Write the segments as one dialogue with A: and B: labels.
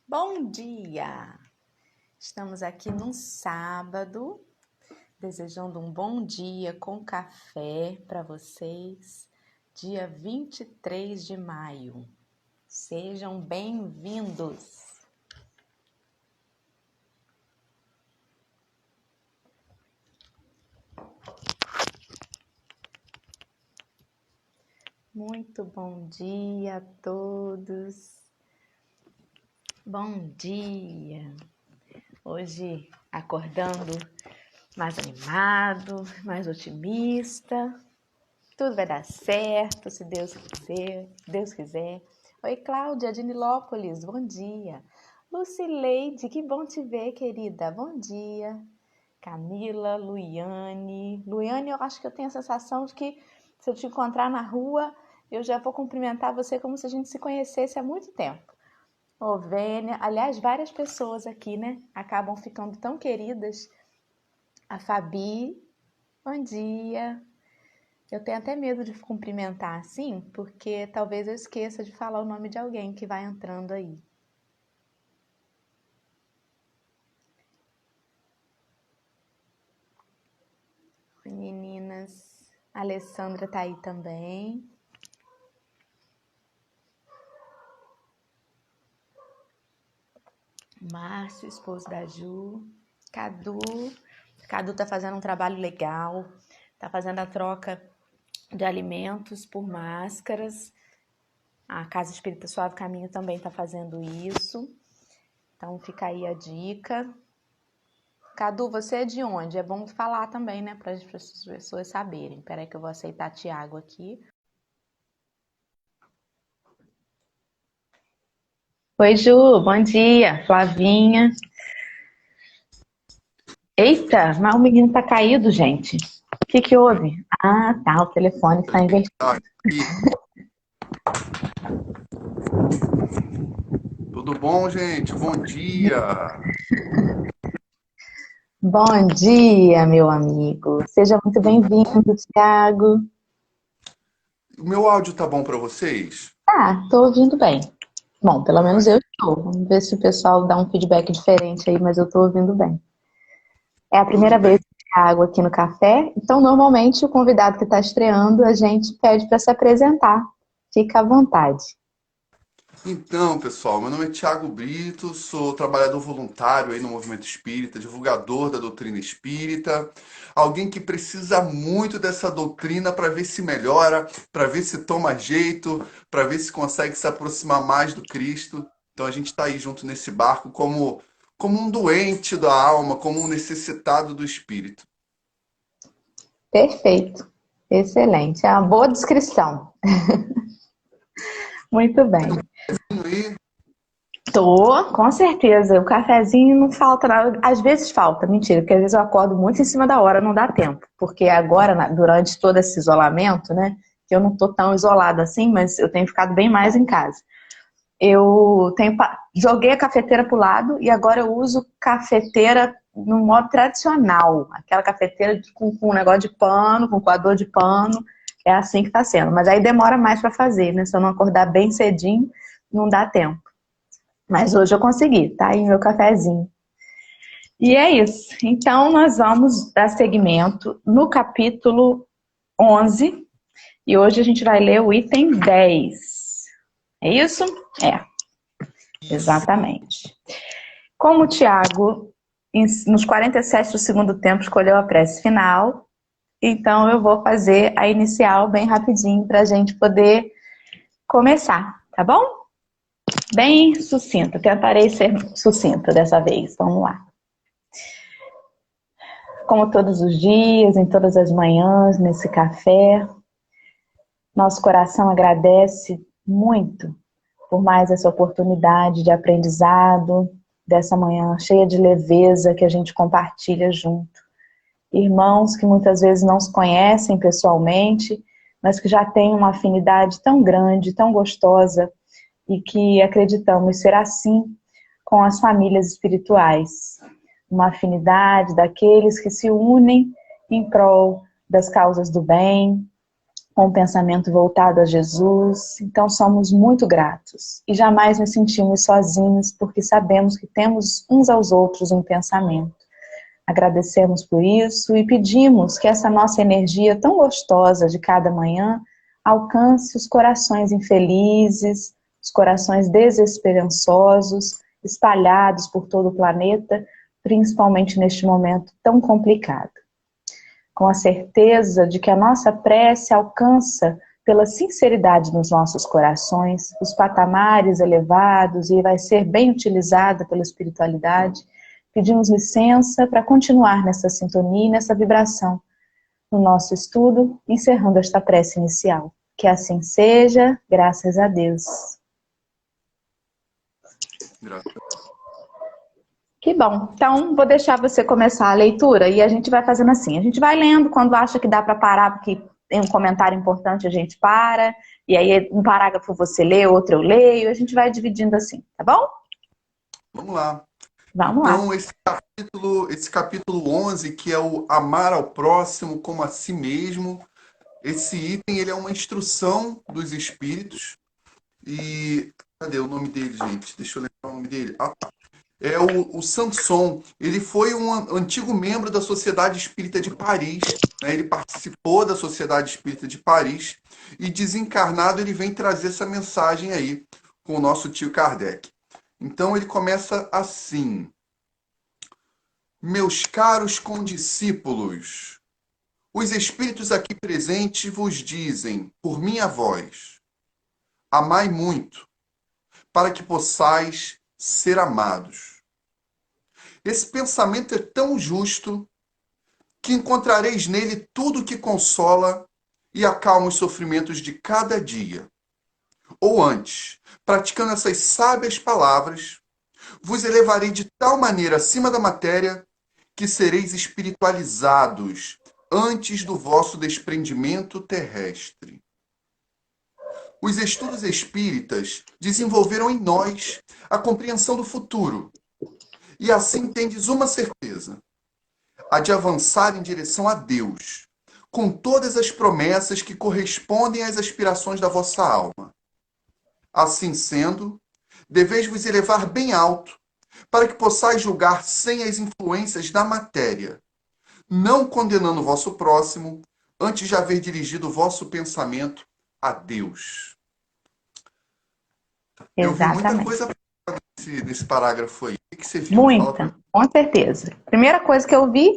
A: Bom dia! Estamos aqui num sábado, desejando um bom dia com café para vocês, dia 23 de maio. Sejam bem-vindos! Muito bom dia a todos! Bom dia! Hoje acordando mais animado, mais otimista. Tudo vai dar certo, se Deus quiser. Oi, Cláudia, de Nilópolis, bom dia. Lucileide, que bom te ver, querida, bom dia. Camila, Luiane. Luiane, eu acho que eu tenho a sensação de que se eu te encontrar na rua, eu já vou cumprimentar você como se a gente se conhecesse há muito tempo. Ô, Vênia, aliás, várias pessoas aqui, né, acabam ficando tão queridas. A Fabi, bom dia. Eu tenho até medo de cumprimentar assim, porque talvez eu esqueça de falar o nome de alguém que vai entrando aí. Oi, meninas. A Alessandra tá aí também. Márcio, esposo da Ju. Cadu. Cadu tá fazendo um trabalho legal. Tá fazendo a troca de alimentos por máscaras. A Casa Espírita Suave Caminho também está fazendo isso. Então fica aí a dica. Cadu, você é de onde? É bom falar também, né? Para as pessoas saberem. Espera aí que eu vou aceitar Tiago aqui. Oi, Ju, bom dia. Flavinha. Eita, mas o menino tá caído, gente. O que houve? Ah, tá, o telefone está invertido.
B: Tudo bom, gente? Bom dia!
A: Bom dia, meu amigo. Seja muito
B: Tudo bom?
A: bem-vindo, Tiago.
B: O meu áudio tá bom para vocês?
A: Ah, tô ouvindo bem. Bom, pelo menos
B: Ai,
A: eu estou. Vamos ver se o pessoal dá um feedback diferente aí, mas eu tô ouvindo bem. É a
B: tudo
A: primeira vez
B: bem.
A: que eu água aqui no café, então normalmente o convidado que está estreando, a gente pede para se apresentar. Fica à vontade.
B: Então, pessoal, meu nome é Tiago Brito, sou trabalhador voluntário aí no Movimento Espírita, divulgador da doutrina espírita, alguém que precisa muito dessa doutrina para ver se melhora, para ver se toma jeito, para ver se consegue se aproximar mais do Cristo. Então a gente está aí junto nesse barco como um doente da alma, como um necessitado do Espírito.
A: Perfeito. Excelente. É uma boa descrição. Muito bem.
B: E
A: Tô, com certeza. O cafezinho não falta nada. Às vezes falta, mentira, porque às vezes eu acordo muito em cima da hora, não dá tempo. Porque agora, durante todo esse isolamento, né? Que eu não tô tão isolada assim, mas eu tenho ficado bem mais em casa. Joguei a cafeteira pro lado e agora eu uso cafeteira no modo tradicional. Aquela cafeteira com um negócio de pano, com coador de pano. É assim que tá sendo. Mas aí demora mais para fazer, né? Se eu não acordar bem cedinho, não dá tempo. Mas hoje eu consegui, tá aí meu cafezinho. E é isso. Então nós vamos dar seguimento no capítulo 11 e hoje a gente vai ler o item 10. É isso? É.
B: isso.
A: Exatamente. Como o Tiago, nos 47 do segundo tempo, escolheu a prece final, então eu vou fazer a inicial bem rapidinho para a gente poder começar, tá bom? Bem sucinta, tentarei ser sucinta dessa vez, vamos lá. Como todos os dias, em todas as manhãs, nesse café, nosso coração agradece muito por mais essa oportunidade de aprendizado, dessa manhã cheia de leveza que a gente compartilha junto. Irmãos que muitas vezes não se conhecem pessoalmente, mas que já têm uma afinidade tão grande, tão gostosa, e que acreditamos ser assim com as famílias espirituais. Uma afinidade daqueles que se unem em prol das causas do bem, com o pensamento voltado a Jesus. Então somos muito gratos e jamais nos sentimos sozinhos, porque sabemos que temos uns aos outros em pensamento. Agradecemos por isso e pedimos que essa nossa energia tão gostosa de cada manhã alcance os corações infelizes, os corações desesperançosos, espalhados por todo o planeta, principalmente neste momento tão complicado. Com a certeza de que a nossa prece alcança, pela sinceridade nos nossos corações, os patamares elevados e vai ser bem utilizada pela espiritualidade, pedimos licença para continuar nessa sintonia e nessa vibração no nosso estudo, encerrando esta prece inicial. Que assim seja, graças a Deus.
B: Graças.
A: Que bom. Então, vou deixar você começar a leitura e a gente vai fazendo assim. A gente vai lendo, quando acha que dá para parar, porque tem um comentário importante, a gente para. E aí, um parágrafo você lê, outro eu leio. A gente vai dividindo assim, tá bom?
B: Vamos lá.
A: Vamos lá.
B: Então, esse capítulo 11, que é o amar ao próximo como a si mesmo, esse item ele é uma instrução dos espíritos. E cadê o nome dele, gente? Deixa eu lembrar o nome dele. Ah, tá. É o Sanson. Ele foi um antigo membro da Sociedade Espírita de Paris, né? Ele participou da Sociedade Espírita de Paris e, desencarnado, ele vem trazer essa mensagem aí com o nosso tio Kardec. Então ele começa assim: meus caros condiscípulos, os espíritos aqui presentes vos dizem, por minha voz, amai muito, para que possais ser amados. Esse pensamento é tão justo que encontrareis nele tudo que consola e acalma os sofrimentos de cada dia. Ou antes, praticando essas sábias palavras, vos elevarei de tal maneira acima da matéria que sereis espiritualizados antes do vosso desprendimento terrestre. Os estudos espíritas desenvolveram em nós a compreensão do futuro. E assim tendes uma certeza, a de avançar em direção a Deus, com todas as promessas que correspondem às aspirações da vossa alma. Assim sendo, deveis vos elevar bem alto, para que possais julgar sem as influências da matéria, não condenando o vosso próximo, antes de haver dirigido o vosso pensamento a Deus. Eu vi muita
A: Exatamente.
B: coisa nesse parágrafo aí. O que você viu?
A: Muita, com certeza. Primeira coisa que eu vi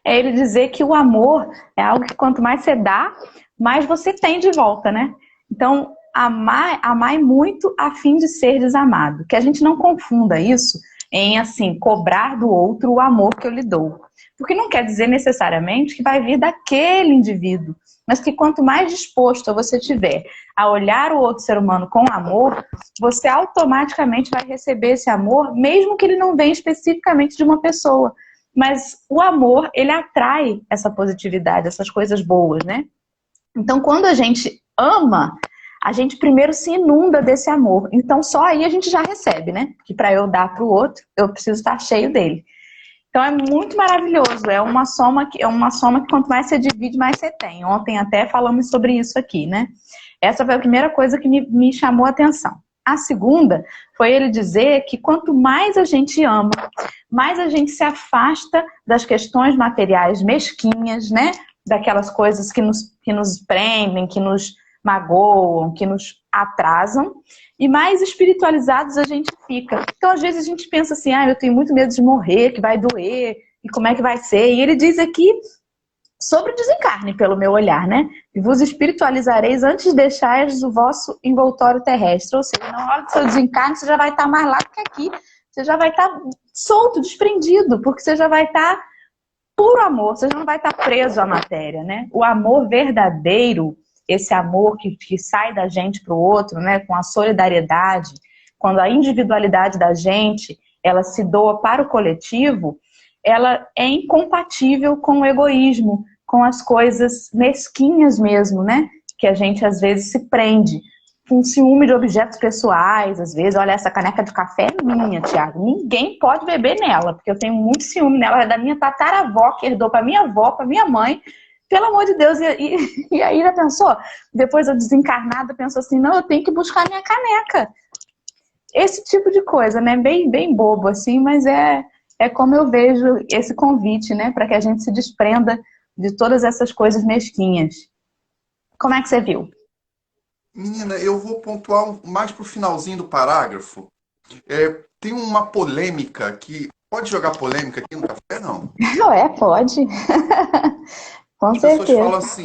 A: é ele dizer que o amor é algo que quanto mais você dá, mais você tem de volta, né? Então, amar muito a fim de ser desamado. Que a gente não confunda isso em, assim, cobrar do outro o amor que eu lhe dou. Porque não quer dizer necessariamente que vai vir daquele indivíduo, mas que quanto mais disposto você tiver a olhar o outro ser humano com amor, você automaticamente vai receber esse amor, mesmo que ele não venha especificamente de uma pessoa. Mas o amor, ele atrai essa positividade, essas coisas boas, né? Então, quando a gente ama, a gente primeiro se inunda desse amor. Então, só aí a gente já recebe, né? Que para eu dar para o outro, eu preciso estar cheio dele. Então, é muito maravilhoso. É uma soma que quanto mais você divide, mais você tem. Ontem até falamos sobre isso aqui, né? Essa foi a primeira coisa que me chamou a atenção. A segunda foi ele dizer que quanto mais a gente ama, mais a gente se afasta das questões materiais mesquinhas, né? Daquelas coisas que nos prendem, que nos magoam, que nos atrasam, e mais espiritualizados a gente fica. Então, às vezes a gente pensa assim, eu tenho muito medo de morrer, que vai doer, e como é que vai ser? E ele diz aqui sobre o desencarne, pelo meu olhar, né? E vos espiritualizareis antes de deixares o vosso envoltório terrestre. Ou seja, na hora do seu desencarne, você já vai estar mais lá do que aqui. Você já vai estar solto, desprendido, porque você já vai estar puro amor, você já não vai estar preso à matéria, né? O amor verdadeiro, esse amor que sai da gente para o outro, né? Com a solidariedade, quando a individualidade da gente, ela se doa para o coletivo, ela é incompatível com o egoísmo, com as coisas mesquinhas mesmo, né? Que a gente às vezes se prende. Com ciúme de objetos pessoais, às vezes, olha, essa caneca de café é minha, Thiago. Ninguém pode beber nela, porque eu tenho muito ciúme nela. É da minha tataravó, que herdou para minha avó, para minha mãe. Pelo amor de Deus, e aí já pensou? Depois eu desencarnada, penso assim, não, eu tenho que buscar minha caneca. Esse tipo de coisa, né? Bem, bem bobo, assim, mas é como eu vejo esse convite, né? Para que a gente se desprenda de todas essas coisas mesquinhas. Como é que você viu?
B: Menina, eu vou pontuar mais pro finalzinho do parágrafo. Tem uma polêmica que. Pode jogar polêmica aqui no café? Não.
A: É, pode. Com
B: As pessoas
A: certeza.
B: falam assim,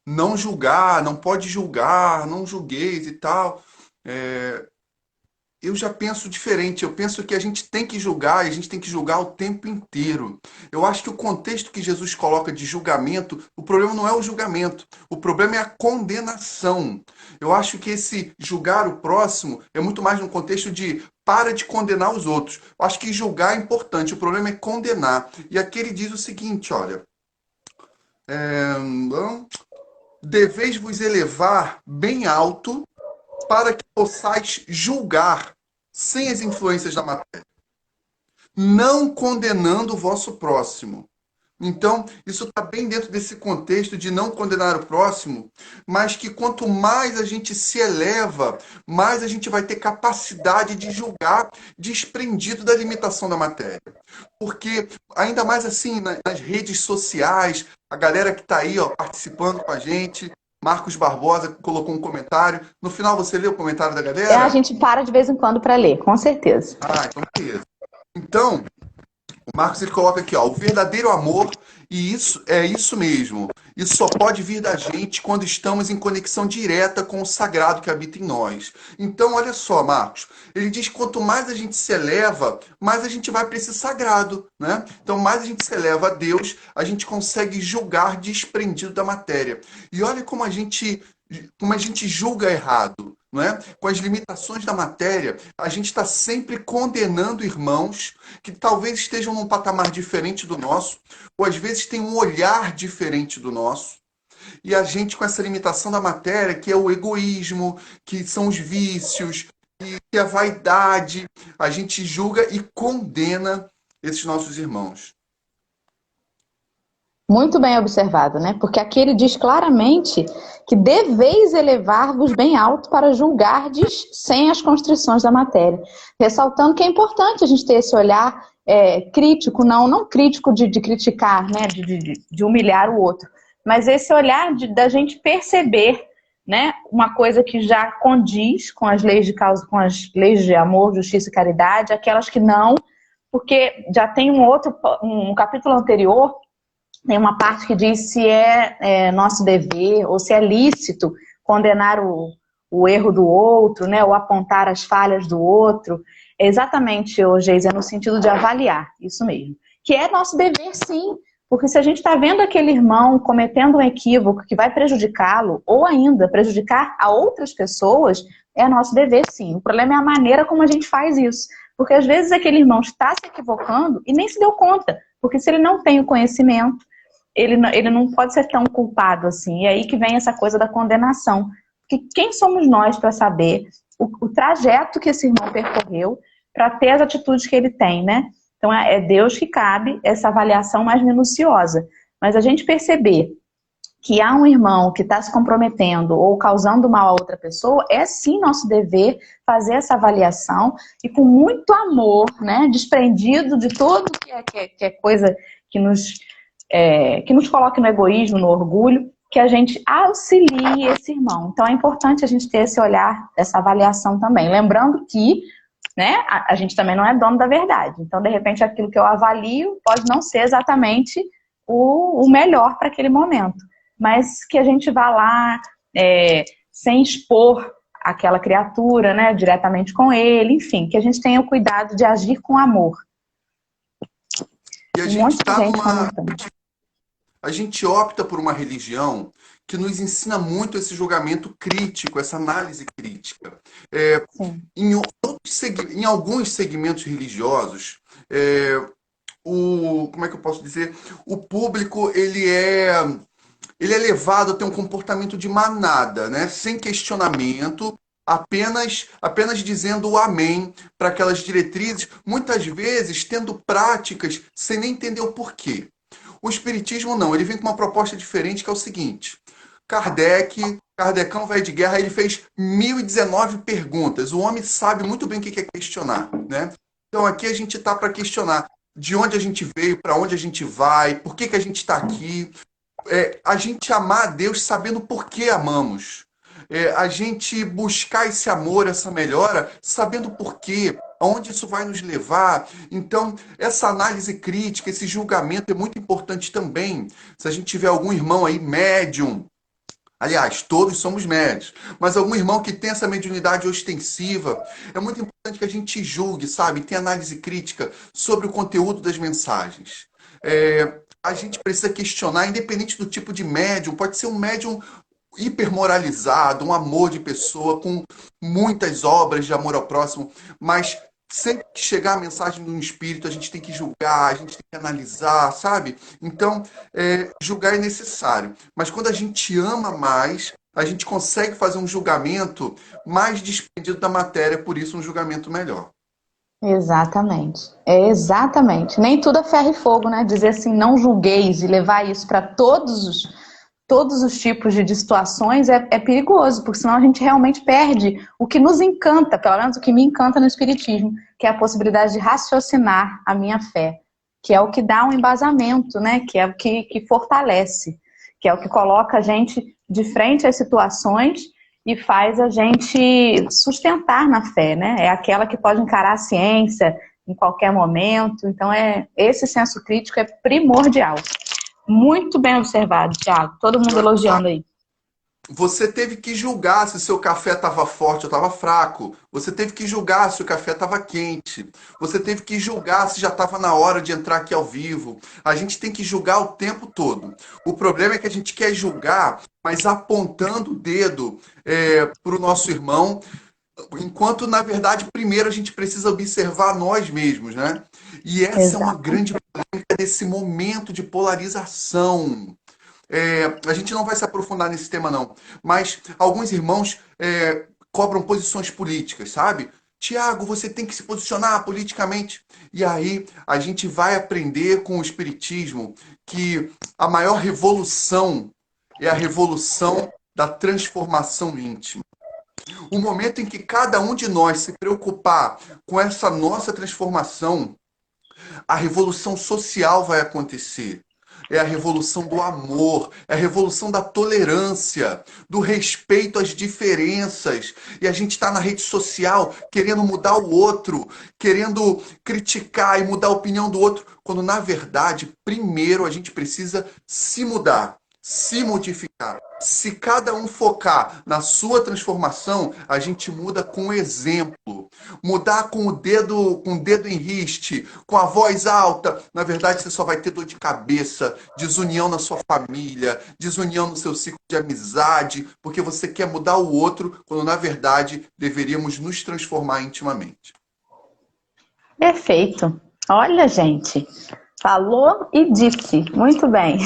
B: não julgar, não pode julgar, não julgueis e tal. É, eu já penso diferente. Eu penso que a gente tem que julgar e a gente tem que julgar o tempo inteiro. Eu acho que o contexto que Jesus coloca de julgamento, o problema não é o julgamento, o problema é a condenação. Eu acho que esse julgar o próximo é muito mais no contexto de para de condenar os outros. Eu acho que julgar é importante, o problema é condenar. E aqui ele diz o seguinte, olha, não, deveis vos elevar bem alto para que possais julgar sem as influências da matéria, não condenando o vosso próximo. Então, isso está bem dentro desse contexto de não condenar o próximo, mas que quanto mais a gente se eleva, mais a gente vai ter capacidade de julgar desprendido da limitação da matéria. Porque, ainda mais assim, nas redes sociais, a galera que está aí ó, participando com a gente, Marcos Barbosa colocou um comentário. No final, você leu o comentário da
A: A
B: galera?
A: gente para de vez em quando para ler, com certeza.
B: Então beleza. Então, o Marcos ele coloca aqui, ó, o verdadeiro amor, e isso é isso mesmo. Isso só pode vir da gente quando estamos em conexão direta com o sagrado que habita em nós. Então, olha só, Marcos, ele diz que quanto mais a gente se eleva, mais a gente vai para esse sagrado, né? Então, mais a gente se eleva a Deus, a gente consegue julgar desprendido da matéria. E olha como a gente julga errado, não é? Com as limitações da matéria, a gente está sempre condenando irmãos que talvez estejam num patamar diferente do nosso, ou às vezes têm um olhar diferente do nosso. E a gente, com essa limitação da matéria, que é o egoísmo, que são os vícios, que é a vaidade, a gente julga e condena esses nossos irmãos.
A: Muito bem observado, né? Porque aqui ele diz claramente que deveis elevar-vos bem alto para julgardes sem as constrições da matéria. Ressaltando que é importante a gente ter esse olhar crítico, não crítico de criticar, né? De humilhar o outro, mas esse olhar da gente perceber, né? Uma coisa que já condiz com as leis de causa, com as leis de amor, justiça e caridade, aquelas que não, porque já tem um capítulo anterior. Tem uma parte que diz se é nosso dever ou se é lícito condenar o erro do outro, né, ou apontar as falhas do outro. É exatamente, Geise, é no sentido de avaliar, isso mesmo. Que é nosso dever, sim, porque se a gente está vendo aquele irmão cometendo um equívoco que vai prejudicá-lo, ou ainda prejudicar a outras pessoas, é nosso dever, sim. O problema é a maneira como a gente faz isso. Porque às vezes aquele irmão está se equivocando e nem se deu conta. Porque se ele não tem o conhecimento, ele não pode ser tão culpado assim. E aí que vem essa coisa da condenação. Porque quem somos nós para saber o trajeto que esse irmão percorreu para ter as atitudes que ele tem, né? Então é Deus que cabe essa avaliação mais minuciosa. Mas a gente perceber que há um irmão que está se comprometendo ou causando mal a outra pessoa, é sim nosso dever fazer essa avaliação e com muito amor, né, desprendido de tudo que é coisa que nos coloque no egoísmo, no orgulho, que a gente auxilie esse irmão. Então é importante a gente ter esse olhar, essa avaliação também. Lembrando que, né, a gente também não é dono da verdade. Então, de repente, aquilo que eu avalio pode não ser exatamente o melhor para aquele momento. Mas que a gente vá lá sem expor aquela criatura, né, diretamente com ele, enfim, que a gente tenha o cuidado de agir com amor.
B: E a
A: Um
B: gente
A: monte de
B: está
A: gente
B: numa.
A: comentando.
B: A gente opta por uma religião que nos ensina muito esse julgamento crítico, essa análise crítica.
A: Sim.
B: Em alguns segmentos religiosos, como é que eu posso dizer? O público ele é levado a ter um comportamento de manada, né? Sem questionamento, apenas dizendo o amém para aquelas diretrizes, muitas vezes tendo práticas sem nem entender o porquê. O Espiritismo não, ele vem com uma proposta diferente que é o seguinte: Kardecão vai de guerra, ele fez 1019 perguntas. O homem sabe muito bem o que é questionar, né? Então aqui a gente está para questionar de onde a gente veio, para onde a gente vai, por que a gente está aqui, a gente amar a Deus sabendo por que amamos. A gente buscar esse amor, essa melhora, sabendo por quê, aonde isso vai nos levar. Então, essa análise crítica, esse julgamento é muito importante também. Se a gente tiver algum irmão aí médium, aliás, todos somos médios, mas algum irmão que tem essa mediunidade ostensiva, é muito importante que a gente julgue, sabe? Tenha análise crítica sobre o conteúdo das mensagens. A gente precisa questionar, independente do tipo de médium, pode ser um médium hipermoralizado, um amor de pessoa, com muitas obras de amor ao próximo, mas sempre que chegar a mensagem de um espírito, a gente tem que julgar, a gente tem que analisar, sabe? Então, julgar é necessário. Mas quando a gente ama mais, a gente consegue fazer um julgamento mais desprendido da matéria, por isso um julgamento melhor.
A: Exatamente. É exatamente. Nem tudo é ferro e fogo, né? Dizer assim, não julgueis e levar isso para todos os tipos de situações é perigoso, porque senão a gente realmente perde o que nos encanta, pelo menos o que me encanta no Espiritismo, que é a possibilidade de raciocinar a minha fé, que é o que dá um embasamento, né? Que é o que fortalece, que é o que coloca a gente de frente às situações e faz a gente sustentar na fé, né? É aquela que pode encarar a ciência em qualquer momento. Então, esse senso crítico é primordial. Muito bem observado, Thiago. Todo mundo elogiando aí.
B: Você teve que julgar se o seu café estava forte ou estava fraco. Você teve que julgar se o café estava quente. Você teve que julgar se já estava na hora de entrar aqui ao vivo. A gente tem que julgar o tempo todo. O problema é que a gente quer julgar, mas apontando o dedo para o nosso irmão, enquanto, na verdade, primeiro a gente precisa observar nós mesmos, né? E essa é uma
A: Exato.
B: grande polêmica desse momento de polarização. A gente não vai se aprofundar nesse tema, não. Mas alguns irmãos cobram posições políticas, sabe? Tiago, você tem que se posicionar politicamente. E aí a gente vai aprender com o Espiritismo que a maior revolução é a revolução da transformação íntima. O momento em que cada um de nós se preocupar com essa nossa transformação, a revolução social vai acontecer. É a revolução do amor, é a revolução da tolerância, do respeito às diferenças. E a gente está na rede social querendo mudar o outro, querendo criticar e mudar a opinião do outro, quando na verdade, primeiro a gente precisa se mudar, se modificar. Se cada um focar na sua transformação, a gente muda com exemplo. Mudar com o dedo em riste, com a voz alta, na verdade você só vai ter dor de cabeça, desunião na sua família, desunião no seu ciclo de amizade, porque você quer mudar o outro, quando na verdade deveríamos nos transformar intimamente.
A: Perfeito. Olha, gente, falou e disse. Muito bem.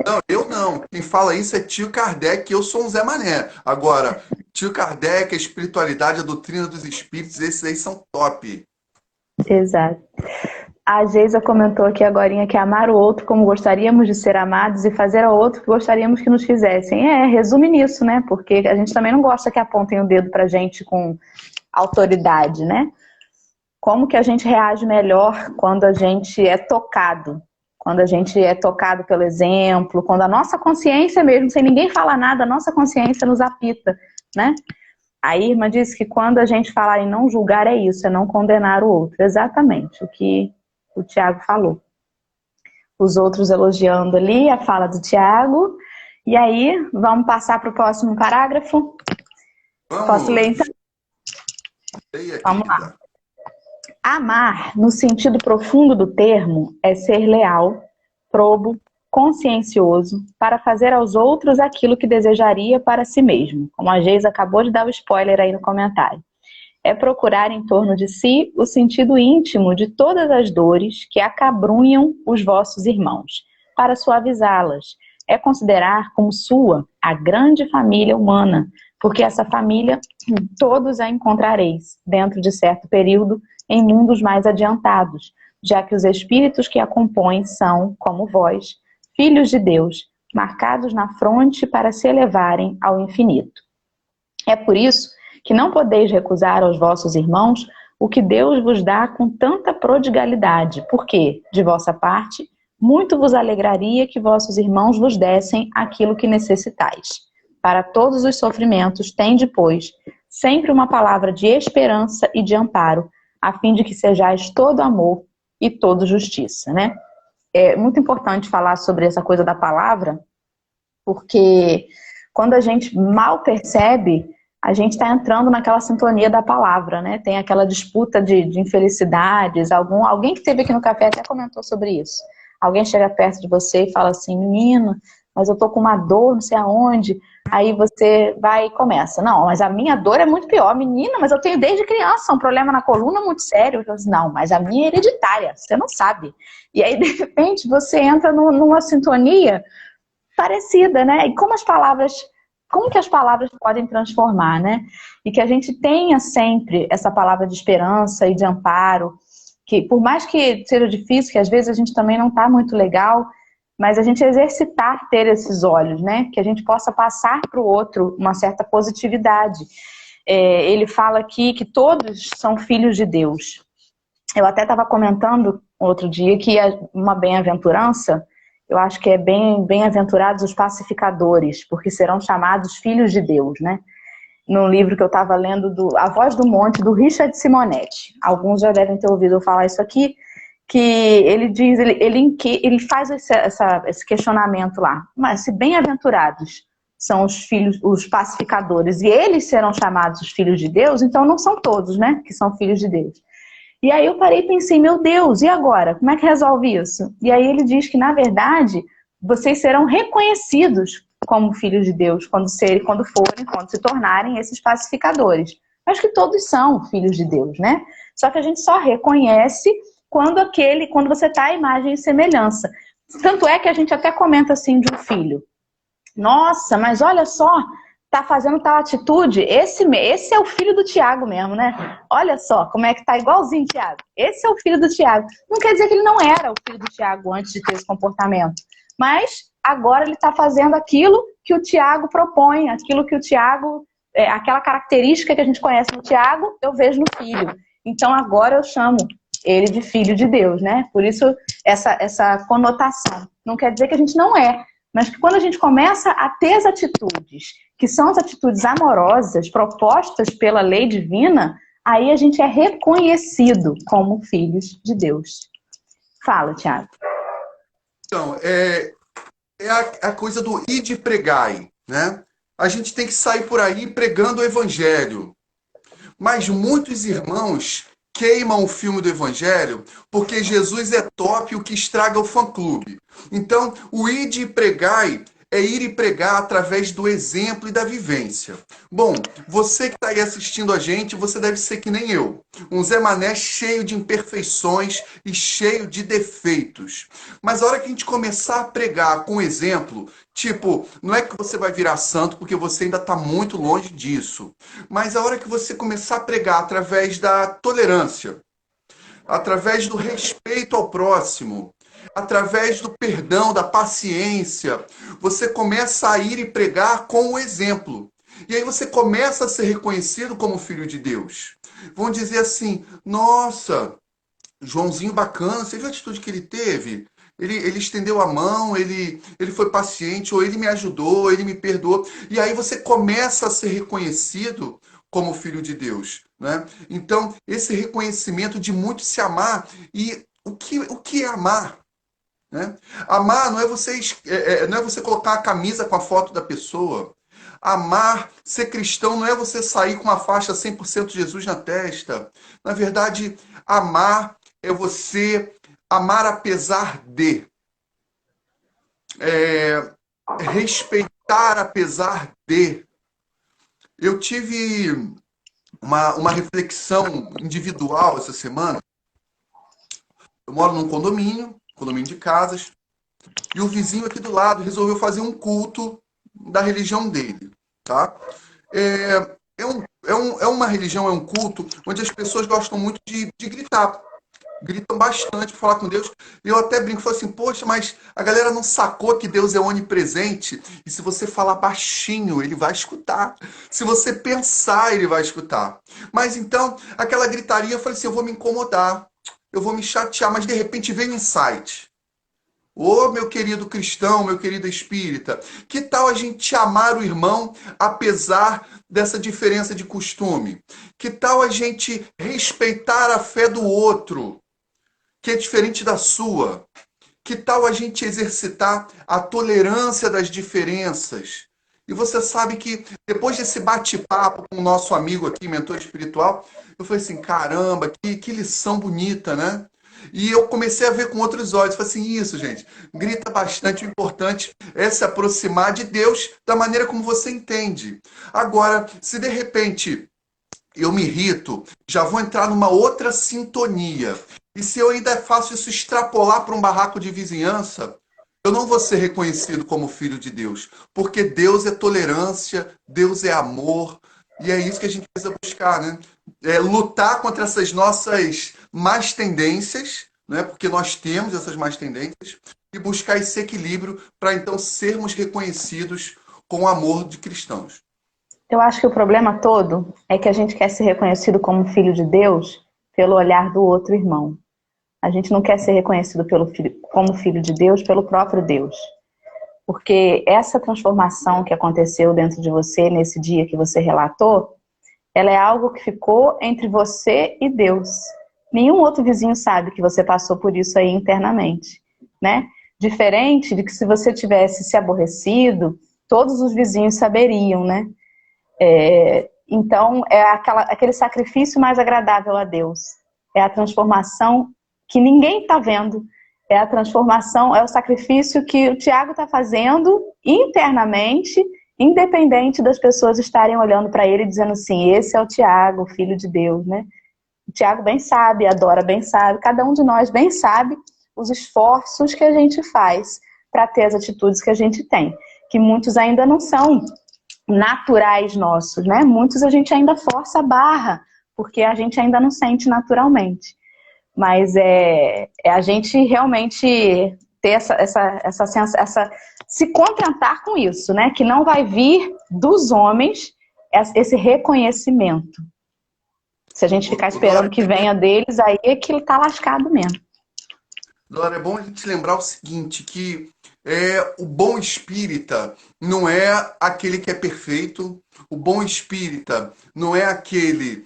B: Não, eu não. Quem fala isso é tio Kardec, eu sou um Zé Mané. Agora, tio Kardec, a espiritualidade, a doutrina dos espíritos, esses aí são top.
A: Exato. A Geisa comentou aqui agorinha que amar o outro como gostaríamos de ser amados e fazer ao outro o que gostaríamos que nos fizessem. Resume nisso, né? Porque a gente também não gosta que apontem o dedo pra gente com autoridade, né? Como que a gente reage melhor quando a gente é tocado? Quando a gente é tocado pelo exemplo, quando a nossa consciência mesmo, sem ninguém falar nada, a nossa consciência nos apita, né? A irmã disse que quando a gente falar em não julgar é isso, é não condenar o outro. Exatamente o que o Tiago falou. Os outros elogiando ali a fala do Tiago. E aí, vamos passar para o próximo parágrafo? Posso ler então? Vamos lá. Amar, no sentido profundo do termo, é ser leal, probo, consciencioso, para fazer aos outros aquilo que desejaria para si mesmo. Como a Geisa acabou de dar o spoiler aí no comentário. É procurar em torno de si o sentido íntimo de todas as dores que acabrunham os vossos irmãos, para suavizá-las. É considerar como sua a grande família humana, porque essa família todos a encontrareis, dentro de certo período, em mundos mais adiantados, já que os espíritos que a compõem são, como vós,
C: filhos de Deus, marcados na fronte para se elevarem ao infinito. É por isso que não podeis recusar aos vossos irmãos o que Deus vos dá com tanta prodigalidade, porque, de vossa parte, muito vos alegraria que vossos irmãos vos dessem aquilo que necessitais. Para todos os sofrimentos, tende, pois, sempre uma palavra de esperança e de amparo, a fim de que sejais todo amor e toda justiça, né? É muito importante falar sobre essa coisa da palavra, porque quando a gente mal percebe, a gente está entrando naquela sintonia da palavra, né? Tem aquela disputa de infelicidades. Alguém que esteve aqui no café até comentou sobre isso. Alguém chega perto de você e fala assim, menino, mas eu tô com uma dor, não sei aonde. Aí você vai e começa. Não, mas a minha dor é muito pior. Menina, mas eu tenho desde criança um problema na coluna muito sério. Eu falo assim, não, mas a minha é hereditária, você não sabe. E aí, de repente, você entra numa sintonia parecida, né? E como que as palavras podem transformar, né? E que a gente tenha sempre essa palavra de esperança e de amparo, que por mais que seja difícil, que às vezes a gente também não está muito legal, mas a gente exercitar ter esses olhos, né? Que a gente possa passar para o outro uma certa positividade. Ele fala aqui que todos são filhos de Deus. Eu até estava comentando outro dia que uma bem-aventurança, eu acho que é bem-aventurados os pacificadores, porque serão chamados filhos de Deus, né? Num livro que eu estava lendo, A Voz do Monte, do Richard Simonetti. Alguns já devem ter ouvido eu falar isso aqui, que ele diz, ele faz esse questionamento lá. Mas se bem-aventurados são os filhos, os pacificadores, e eles serão chamados os filhos de Deus, então não são todos, né, que são filhos de Deus. E aí eu parei e pensei, meu Deus, e agora? Como é que resolve isso? E aí ele diz que, na verdade, vocês serão reconhecidos como filhos de Deus quando se tornarem esses pacificadores. Mas que todos são filhos de Deus, né? Só que a gente só reconhece quando você está à imagem e semelhança. Tanto é que a gente até comenta assim de um filho. Nossa, mas olha só, tá fazendo tal atitude, esse é o filho do Tiago mesmo, né? Olha só como é que tá igualzinho Tiago. Esse é o filho do Tiago. Não quer dizer que ele não era o filho do Tiago antes de ter esse comportamento. Mas agora ele está fazendo aquilo que o Tiago propõe, aquilo que o Tiago, aquela característica que a gente conhece no Tiago, eu vejo no filho. Então agora eu chamo ele de filho de Deus, né? Por isso essa conotação. Não quer dizer que a gente não é, mas que quando a gente começa a ter as atitudes, que são as atitudes amorosas propostas pela lei divina, aí a gente é reconhecido como filhos de Deus. Fala, Tiago.
B: Então, a coisa do ide pregai, né? A gente tem que sair por aí pregando o evangelho. Mas muitos irmãos queimam o filme do evangelho porque Jesus é top, o que estraga o fã-clube. Então, o ide e pregai é ir e pregar através do exemplo e da vivência. Bom, você que está aí assistindo a gente, você deve ser que nem eu. Um Zé Mané cheio de imperfeições e cheio de defeitos. Mas a hora que a gente começar a pregar com exemplo, tipo, não é que você vai virar santo, porque você ainda está muito longe disso. Mas a hora que você começar a pregar através da tolerância, através do respeito ao próximo, através do perdão, da paciência, você começa a ir e pregar com o exemplo. E aí você começa a ser reconhecido como filho de Deus. Vão dizer assim, nossa, Joãozinho bacana, você viu a atitude que ele teve? Ele estendeu a mão, ele foi paciente, ou ele me ajudou, ele me perdoou. E aí você começa a ser reconhecido como filho de Deus, né? Então, esse reconhecimento de muito se amar. E o que é amar? Né? Amar não é você colocar a camisa com a foto da pessoa. Amar, ser cristão, não é você sair com uma faixa 100% Jesus na testa. Na verdade, amar é você amar apesar de. Respeitar apesar de. Eu tive uma reflexão individual essa semana. Eu moro num condomínio de casas, e o vizinho aqui do lado resolveu fazer um culto da religião dele, tá? É uma religião, é um culto onde as pessoas gostam muito de gritar. gritam bastante para falar com Deus. E eu até brinco, falo assim, poxa, mas a galera não sacou que Deus é onipresente. E se você falar baixinho, ele vai escutar. Se você pensar, ele vai escutar. Mas então, aquela gritaria, eu falei assim, eu vou me incomodar, eu vou me chatear, mas de repente vem um insight. Ô, meu querido cristão, meu querido espírita, que tal a gente amar o irmão apesar dessa diferença de costume? Que tal a gente respeitar a fé do outro, que é diferente da sua? Que tal a gente exercitar a tolerância das diferenças? E você sabe que depois desse bate-papo com o nosso amigo aqui, mentor espiritual, eu falei assim, caramba, que lição bonita, né? E eu comecei a ver com outros olhos. Falei assim, isso, gente, grita bastante. O importante é se aproximar de Deus da maneira como você entende. Agora, se de repente eu me irrito, já vou entrar numa outra sintonia. E se eu ainda faço isso extrapolar para um barraco de vizinhança, eu não vou ser reconhecido como filho de Deus, porque Deus é tolerância, Deus é amor, e é isso que a gente precisa buscar, né? É lutar contra essas nossas más tendências, né? Porque nós temos essas más tendências, e buscar esse equilíbrio para então sermos reconhecidos com o amor de cristãos.
C: Eu acho que o problema todo é que a gente quer ser reconhecido como filho de Deus pelo olhar do outro irmão. A gente não quer ser reconhecido como filho de Deus pelo próprio Deus. Porque essa transformação que aconteceu dentro de você nesse dia que você relatou, ela é algo que ficou entre você e Deus. Nenhum outro vizinho sabe que você passou por isso aí internamente, né? Diferente de que se você tivesse se aborrecido, todos os vizinhos saberiam, né? Então, é aquele sacrifício mais agradável a Deus. É a transformação que ninguém está vendo. É a transformação, é o sacrifício que o Tiago está fazendo internamente, independente das pessoas estarem olhando para ele e dizendo assim, esse é o Tiago, filho de Deus, né? O Tiago bem sabe, a Dora bem sabe, cada um de nós bem sabe os esforços que a gente faz para ter as atitudes que a gente tem, que muitos ainda não são naturais nossos, né? Muitos a gente ainda força a barra, porque a gente ainda não sente naturalmente. Mas é a gente realmente ter essa se contentar com isso, né? Que não vai vir dos homens esse reconhecimento. Se a gente ficar esperando que venha deles, aí é que tá lascado mesmo.
B: Dora, é bom a gente lembrar o seguinte, que o bom espírita não é aquele que é perfeito, o bom espírita não é aquele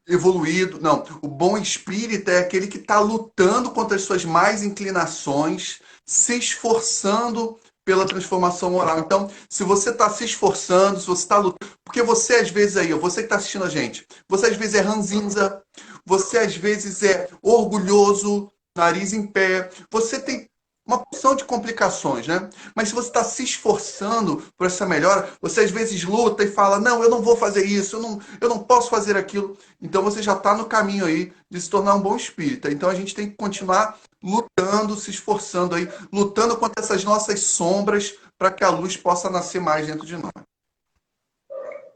B: evoluído, não. O bom espírita é aquele que está lutando contra as suas más inclinações, se esforçando pela transformação moral. Então, se você está se esforçando, se você está lutando, porque você às vezes aí, você que está assistindo a gente, você às vezes é ranzinza, você às vezes é orgulhoso, nariz em pé, você tem uma porção de complicações, né? Mas se você está se esforçando por essa melhora, você às vezes luta e fala, não, eu não vou fazer isso, eu não posso fazer aquilo. Então você já está no caminho aí de se tornar um bom espírita. Então a gente tem que continuar lutando, se esforçando aí, lutando contra essas nossas sombras para que a luz possa nascer mais dentro de nós.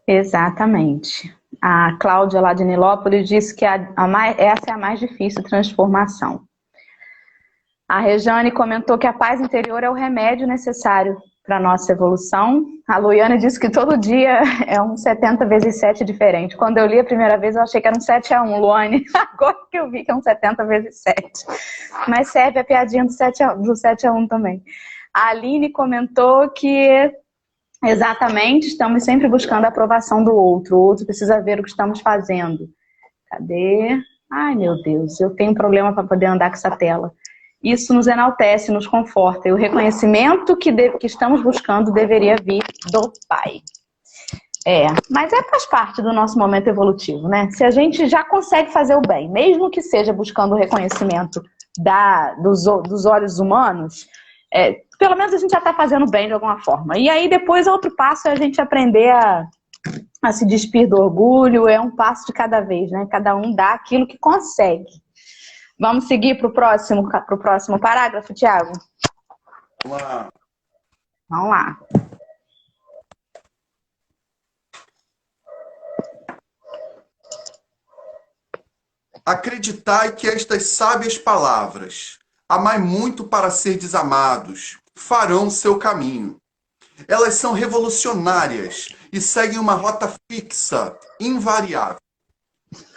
C: Exatamente. A Cláudia lá de Nilópolis disse que essa é a mais difícil transformação. A Rejane comentou que a paz interior é o remédio necessário para a nossa evolução. A Luiana disse que todo dia é um 70 vezes 7 diferente. Quando eu li a primeira vez, eu achei que era um 7-1, Luane. Agora que eu vi que é um 70 vezes 7. Mas serve a piadinha do 7-1 também. A Aline comentou que, exatamente, estamos sempre buscando a aprovação do outro. O outro precisa ver o que estamos fazendo. Cadê? Ai, meu Deus, eu tenho um problema para poder andar com essa tela. Isso nos enaltece, nos conforta. E o reconhecimento que estamos buscando deveria vir do Pai. Mas faz parte do nosso momento evolutivo, né? Se a gente já consegue fazer o bem, mesmo que seja buscando o reconhecimento dos olhos humanos, pelo menos a gente já está fazendo bem de alguma forma. E aí depois outro passo é a gente aprender a se despir do orgulho, é um passo de cada vez, né? Cada um dá aquilo que consegue. Vamos seguir para o próximo parágrafo, Tiago?
B: Vamos lá.
C: Vamos lá.
B: Acreditai que estas sábias palavras, amai muito para ser desamados, farão seu caminho. Elas são revolucionárias e seguem uma rota fixa, invariável.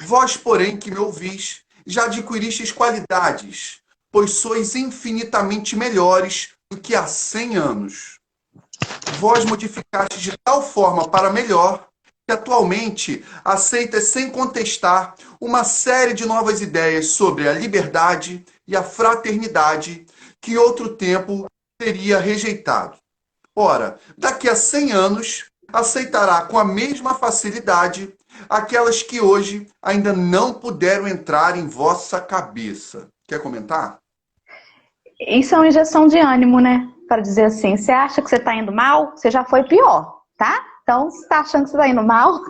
B: Vós, porém, que me ouvis, já adquiristes qualidades, pois sois infinitamente melhores do que há 100 anos. Vós modificastes de tal forma para melhor, que atualmente aceitas sem contestar uma série de novas ideias sobre a liberdade e a fraternidade que em outro tempo teria rejeitado. Ora, daqui a 100 anos, aceitará com a mesma facilidade aquelas que hoje ainda não puderam entrar em vossa cabeça. Quer comentar?
C: Isso é uma injeção de ânimo, né? Para dizer assim, você acha que você está indo mal? Você já foi pior, tá? Então, se está achando que você está indo mal,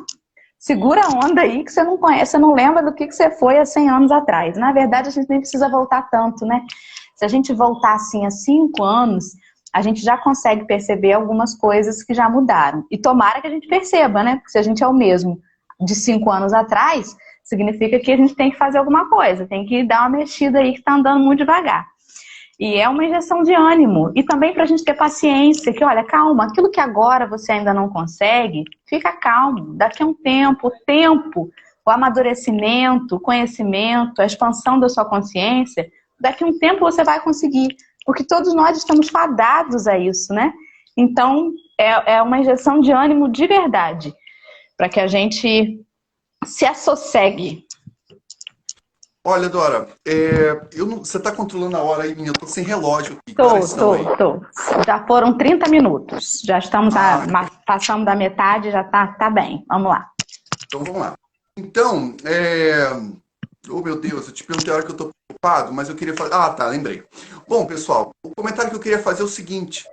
C: segura a onda aí que você não conhece, você não lembra do que você foi há 100 anos atrás. Na verdade, a gente nem precisa voltar tanto, né? Se a gente voltar assim há 5 anos, a gente já consegue perceber algumas coisas que já mudaram. E tomara que a gente perceba, né? Porque se a gente é o mesmo de 5 anos atrás, significa que a gente tem que fazer alguma coisa, tem que dar uma mexida aí que está andando muito devagar. E é uma injeção de ânimo. E também para a gente ter paciência, que olha, calma, aquilo que agora você ainda não consegue, fica calmo. Daqui a um tempo, o amadurecimento, o conhecimento, a expansão da sua consciência, daqui a um tempo você vai conseguir. Porque todos nós estamos fadados a isso, né? Então, é uma injeção de ânimo de verdade, para que a gente se assossegue.
B: Olha, Dora, você está controlando a hora aí, minha? Eu tô sem relógio aqui.
C: Tô. Já foram 30 minutos. Já estamos passamos da metade, já tá bem. Vamos lá.
B: Então, vamos lá. Então, oh, meu Deus, eu te perguntei a hora que eu tô preocupado, mas eu queria fazer... Ah, tá, lembrei. Bom, pessoal, o comentário que eu queria fazer é o seguinte.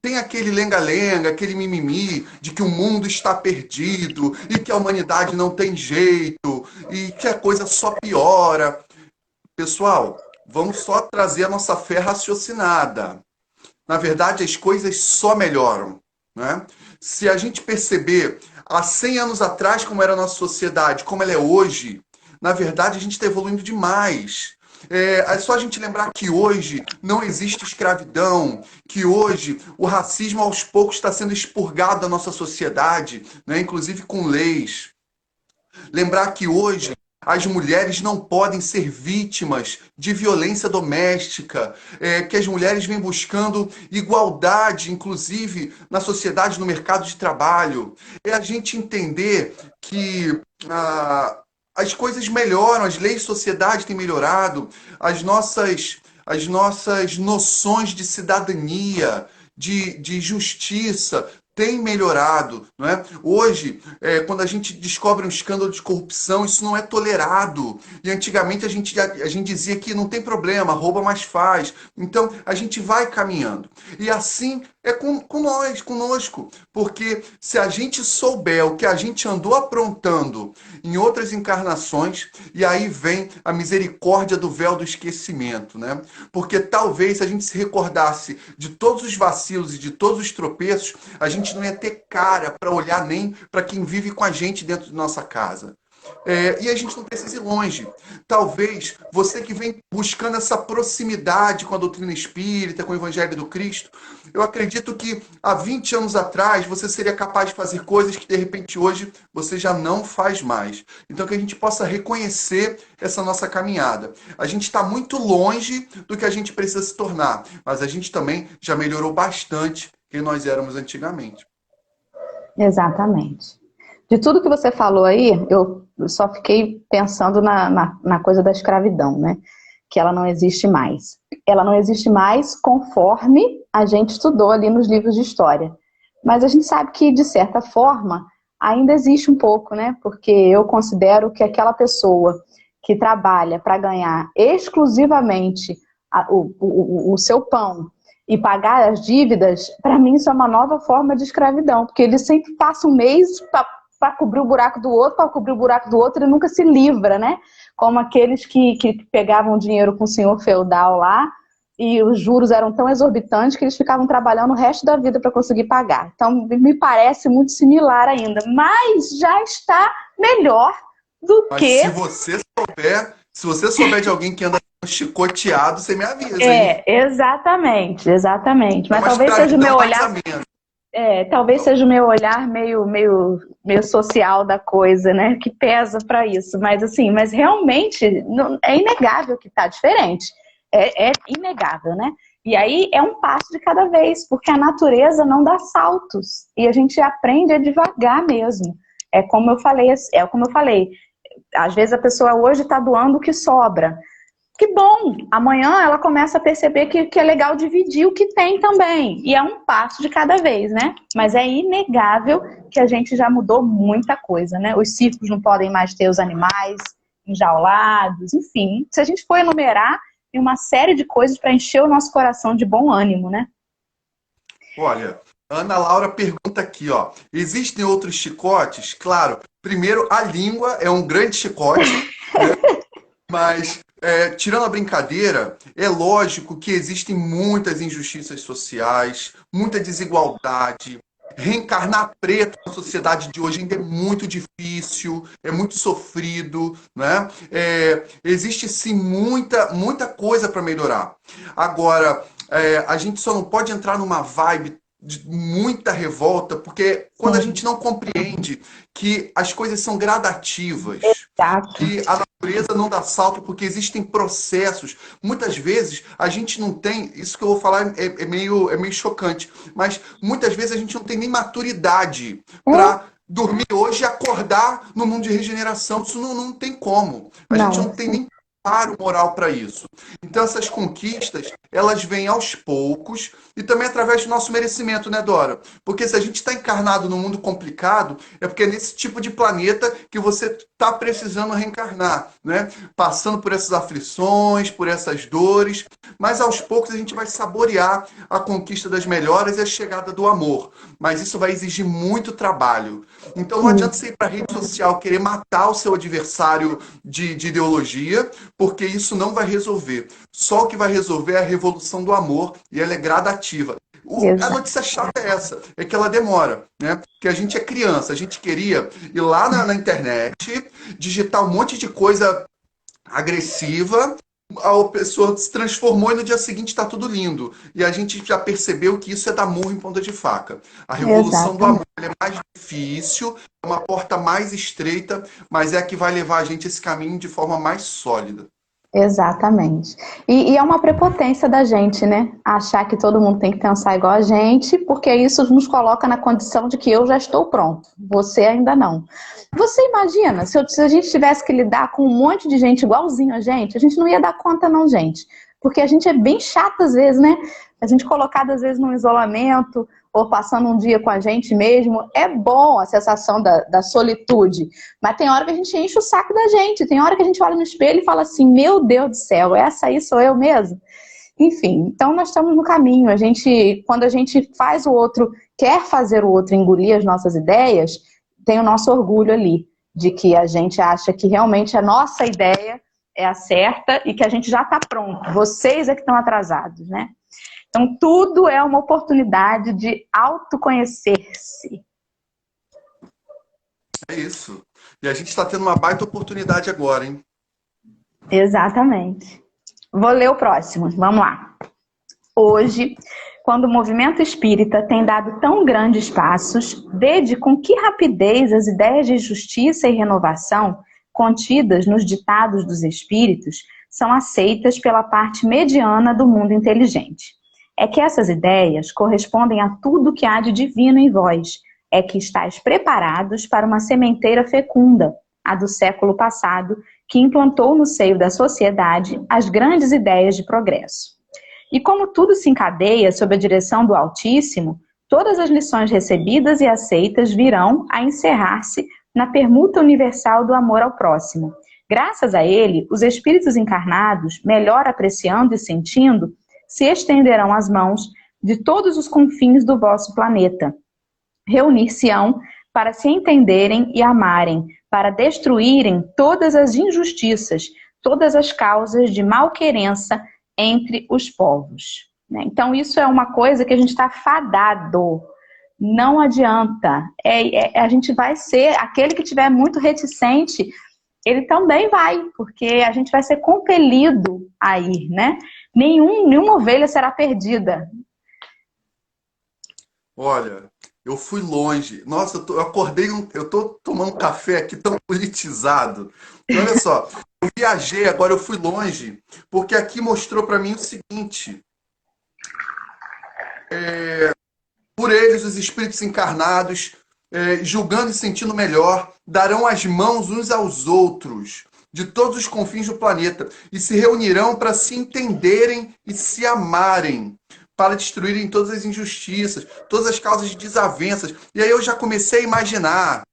B: Tem aquele lenga-lenga, aquele mimimi de que o mundo está perdido e que a humanidade não tem jeito e que a coisa só piora. Pessoal, vamos só trazer a nossa fé raciocinada. Na verdade, as coisas só melhoram, né? Se a gente perceber há 100 anos atrás como era a nossa sociedade, como ela é hoje, na verdade a gente está evoluindo demais. É só a gente lembrar que hoje não existe escravidão, que hoje o racismo aos poucos está sendo expurgado da nossa sociedade, né? Inclusive com leis. Lembrar que hoje as mulheres não podem ser vítimas de violência doméstica, que as mulheres vêm buscando igualdade, inclusive na sociedade, no mercado de trabalho. É a gente entender que as coisas melhoram, as leis de sociedade têm melhorado, as nossas noções de cidadania, de justiça, têm melhorado, não é? Hoje, quando a gente descobre um escândalo de corrupção, isso não é tolerado. E antigamente a gente dizia que não tem problema, rouba, mas faz. Então, a gente vai caminhando. E assim é conosco. Porque se a gente souber o que a gente andou aprontando em outras encarnações, e aí vem a misericórdia do véu do esquecimento, né? Porque talvez se a gente se recordasse de todos os vacilos e de todos os tropeços, a gente não ia ter cara para olhar nem para quem vive com a gente dentro de nossa casa. E a gente não precisa ir longe. Talvez você que vem buscando essa proximidade com a doutrina espírita, com o Evangelho do Cristo, eu acredito que há 20 anos atrás você seria capaz de fazer coisas que de repente hoje você já não faz mais. Então que a gente possa reconhecer essa nossa caminhada. A gente está muito longe do que a gente precisa se tornar, mas a gente também já melhorou bastante quem nós éramos antigamente.
C: Exatamente. De tudo que você falou aí, eu só fiquei pensando na coisa da escravidão, né? Que ela não existe mais. Ela não existe mais conforme a gente estudou ali nos livros de história. Mas a gente sabe que, de certa forma, ainda existe um pouco, né? Porque eu considero que aquela pessoa que trabalha para ganhar exclusivamente o seu pão e pagar as dívidas, para mim isso é uma nova forma de escravidão, porque ele sempre passa um mês para cobrir o buraco do outro, para cobrir o buraco do outro, e nunca se livra, né? Como aqueles que pegavam dinheiro com o senhor feudal lá, e os juros eram tão exorbitantes que eles ficavam trabalhando o resto da vida para conseguir pagar. Então, me parece muito similar ainda, mas já está melhor do
B: Mas
C: que...
B: se você souber de alguém que anda chicoteado, você me avisa, hein?
C: Exatamente, exatamente.
B: É
C: Mas
B: uma
C: talvez seja o
B: escravidão
C: meu
B: mais
C: olhar,
B: amena.
C: talvez seja o meu olhar meio social da coisa, né? Que pesa para isso. Mas assim, mas realmente é inegável que está diferente. É inegável, né? E aí é um passo de cada vez, porque a natureza não dá saltos. E a gente aprende a devagar mesmo. É como eu falei. Às vezes a pessoa hoje está doando o que sobra. Que bom! Amanhã ela começa a perceber que é legal dividir o que tem também. E é um passo de cada vez, né? Mas é inegável que a gente já mudou muita coisa, né? Os circos não podem mais ter os animais enjaulados, enfim. Se a gente for enumerar, tem uma série de coisas para encher o nosso coração de bom ânimo, né?
B: Olha, Ana Laura pergunta aqui, ó. Existem outros chicotes? Claro, primeiro, a língua é um grande chicote, né? Mas, tirando a brincadeira, é lógico que existem muitas injustiças sociais, muita desigualdade. Reencarnar preto na sociedade de hoje ainda é muito difícil, é muito sofrido, né? Existe sim muita coisa para melhorar. Agora, a gente só não pode entrar numa vibe de muita revolta, porque quando a
C: Sim,
B: gente não compreende que as coisas são gradativas,
C: exato.
B: que a natureza não dá salto porque existem processos. Muitas vezes a gente não tem, isso que eu vou falar é meio chocante, mas muitas vezes a gente não tem nem maturidade para dormir hoje e acordar no mundo de regeneração. Isso não tem como. A gente
C: Não,
B: não tem nem preparo moral para isso. Então essas conquistas, elas vêm aos poucos e também através do nosso merecimento, né, Dora? Porque se a gente está encarnado num mundo complicado, é porque é nesse tipo de planeta que você está precisando reencarnar, né? Passando por essas aflições, por essas dores, mas aos poucos a gente vai saborear a conquista das melhoras e a chegada do amor. Mas isso vai exigir muito trabalho. Então não adianta você ir para a rede social querer matar o seu adversário de ideologia, porque isso não vai resolver. Só o que vai resolver é a revolução do amor e ela é gradativa. A
C: exato.
B: notícia chata é essa, é que ela demora, né? Que a gente é criança, a gente queria ir lá na internet, digitar um monte de coisa agressiva, a pessoa se transformou e no dia seguinte está tudo lindo. E a gente já percebeu que isso é dar murro em ponta de faca. A revolução do
C: Exatamente.
B: amor ela é mais difícil, é uma porta mais estreita, mas é a que vai levar a gente esse caminho de forma mais sólida.
C: Exatamente. E é uma prepotência da gente, né? Achar que todo mundo tem que pensar igual a gente, porque isso nos coloca na condição de que eu já estou pronto, você ainda não. Você imagina, se a gente tivesse que lidar com um monte de gente igualzinho a gente não ia dar conta não, gente. Porque a gente é bem chato às vezes, né? A gente colocado às vezes num isolamento, ou passando um dia com a gente mesmo, é bom a sensação da solitude. Mas tem hora que a gente enche o saco da gente, tem hora que a gente olha no espelho e fala assim, meu Deus do céu, essa aí sou eu mesmo? Enfim, então nós estamos no caminho. Quando a gente faz o outro, quer fazer o outro engolir as nossas ideias, tem o nosso orgulho ali, de que a gente acha que realmente a nossa ideia é a certa e que a gente já está pronto. Vocês é que estão atrasados, né? Então tudo é uma oportunidade de autoconhecer-se.
B: É isso. E a gente está tendo uma baita oportunidade agora, hein?
C: Exatamente. Vou ler o próximo, vamos lá. Hoje, quando o movimento espírita tem dado tão grandes passos, vede com que rapidez as ideias de justiça e renovação contidas nos ditados dos espíritos são aceitas pela parte mediana do mundo inteligente. É que essas ideias correspondem a tudo que há de divino em vós, é que estáis preparados para uma sementeira fecunda, a do século passado, que implantou no seio da sociedade as grandes ideias de progresso. E como tudo se encadeia sob a direção do Altíssimo, todas as lições recebidas e aceitas virão a encerrar-se na permuta universal do amor ao próximo. Graças a ele, os espíritos encarnados, melhor apreciando e sentindo, se estenderão as mãos de todos os confins do vosso planeta. Reunir-se-ão para se entenderem e amarem, para destruírem todas as injustiças, todas as causas de malquerença entre os povos. Então isso é uma coisa que a gente está fadado. Não adianta. A gente vai ser, aquele que estiver muito reticente ele também vai, porque a gente vai ser compelido a ir, né? Nenhuma ovelha será perdida.
B: Olha, eu fui longe. Nossa, eu acordei, eu tô tomando café aqui tão politizado. E olha só, eu viajei, agora eu fui longe, porque aqui mostrou para mim o seguinte: por eles, os espíritos encarnados, julgando e sentindo melhor, darão as mãos uns aos outros, de todos os confins do planeta, e se reunirão para se entenderem e se amarem, para destruírem todas as injustiças, todas as causas de desavenças. E aí eu já comecei a imaginar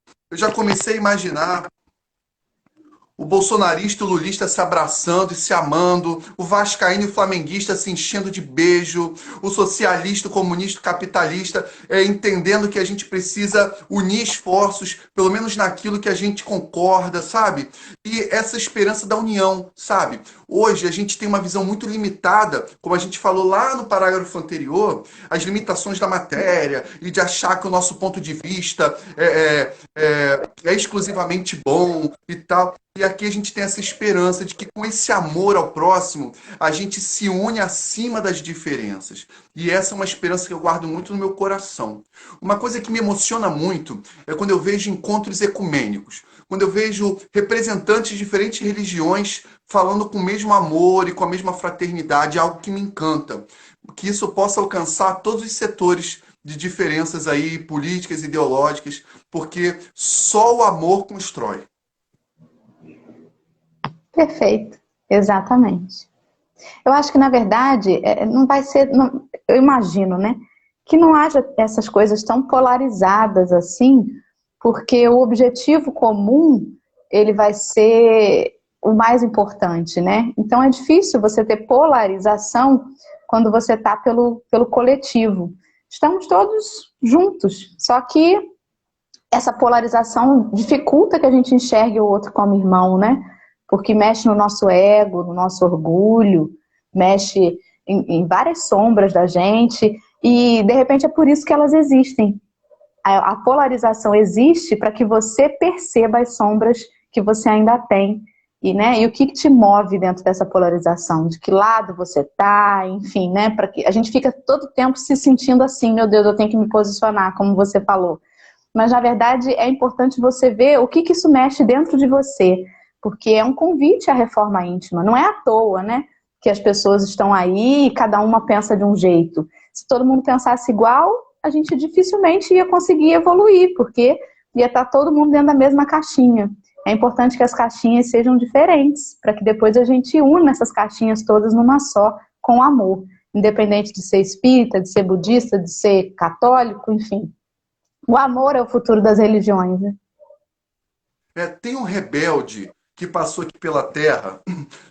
B: o bolsonarista e o lulista se abraçando e se amando, o vascaíno e o flamenguista se enchendo de beijo, o socialista, o comunista, o capitalista entendendo que a gente precisa unir esforços, pelo menos naquilo que a gente concorda, sabe? E essa esperança da união, sabe? Hoje a gente tem uma visão muito limitada, como a gente falou lá no parágrafo anterior, as limitações da matéria e de achar que o nosso ponto de vista é exclusivamente bom e tal. E aqui a gente tem essa esperança de que com esse amor ao próximo, a gente se une acima das diferenças. E essa é uma esperança que eu guardo muito no meu coração. Uma coisa que me emociona muito é quando eu vejo encontros ecumênicos, quando eu vejo representantes de diferentes religiões falando com o mesmo amor e com a mesma fraternidade, algo que me encanta. Que isso possa alcançar todos os setores de diferenças aí políticas, ideológicas, porque só o amor constrói.
C: Perfeito, exatamente. Eu acho que, na verdade, não vai ser, eu imagino, né, que não haja essas coisas tão polarizadas assim, porque o objetivo comum, ele vai ser o mais importante, né? Então é difícil você ter polarização quando você está pelo coletivo. Estamos todos juntos, só que essa polarização dificulta que a gente enxergue o outro como irmão, né? Porque mexe no nosso ego, no nosso orgulho, mexe em várias sombras da gente, e de repente é por isso que elas existem. A polarização existe para que você perceba as sombras que você ainda tem, e o que te move dentro dessa polarização, de que lado você está, enfim, né? Para que a gente fica todo tempo se sentindo assim, meu Deus, eu tenho que me posicionar, como você falou. Mas na verdade é importante você ver o que isso mexe dentro de você. Porque é um convite à reforma íntima. Não é à toa, né, que as pessoas estão aí e cada uma pensa de um jeito. Se todo mundo pensasse igual, a gente dificilmente ia conseguir evoluir, porque ia estar todo mundo dentro da mesma caixinha. É importante que as caixinhas sejam diferentes, para que depois a gente una essas caixinhas todas numa só, com amor. Independente de ser espírita, de ser budista, de ser católico, enfim. O amor é o futuro das religiões, né?
B: Tem um rebelde que passou aqui pela Terra,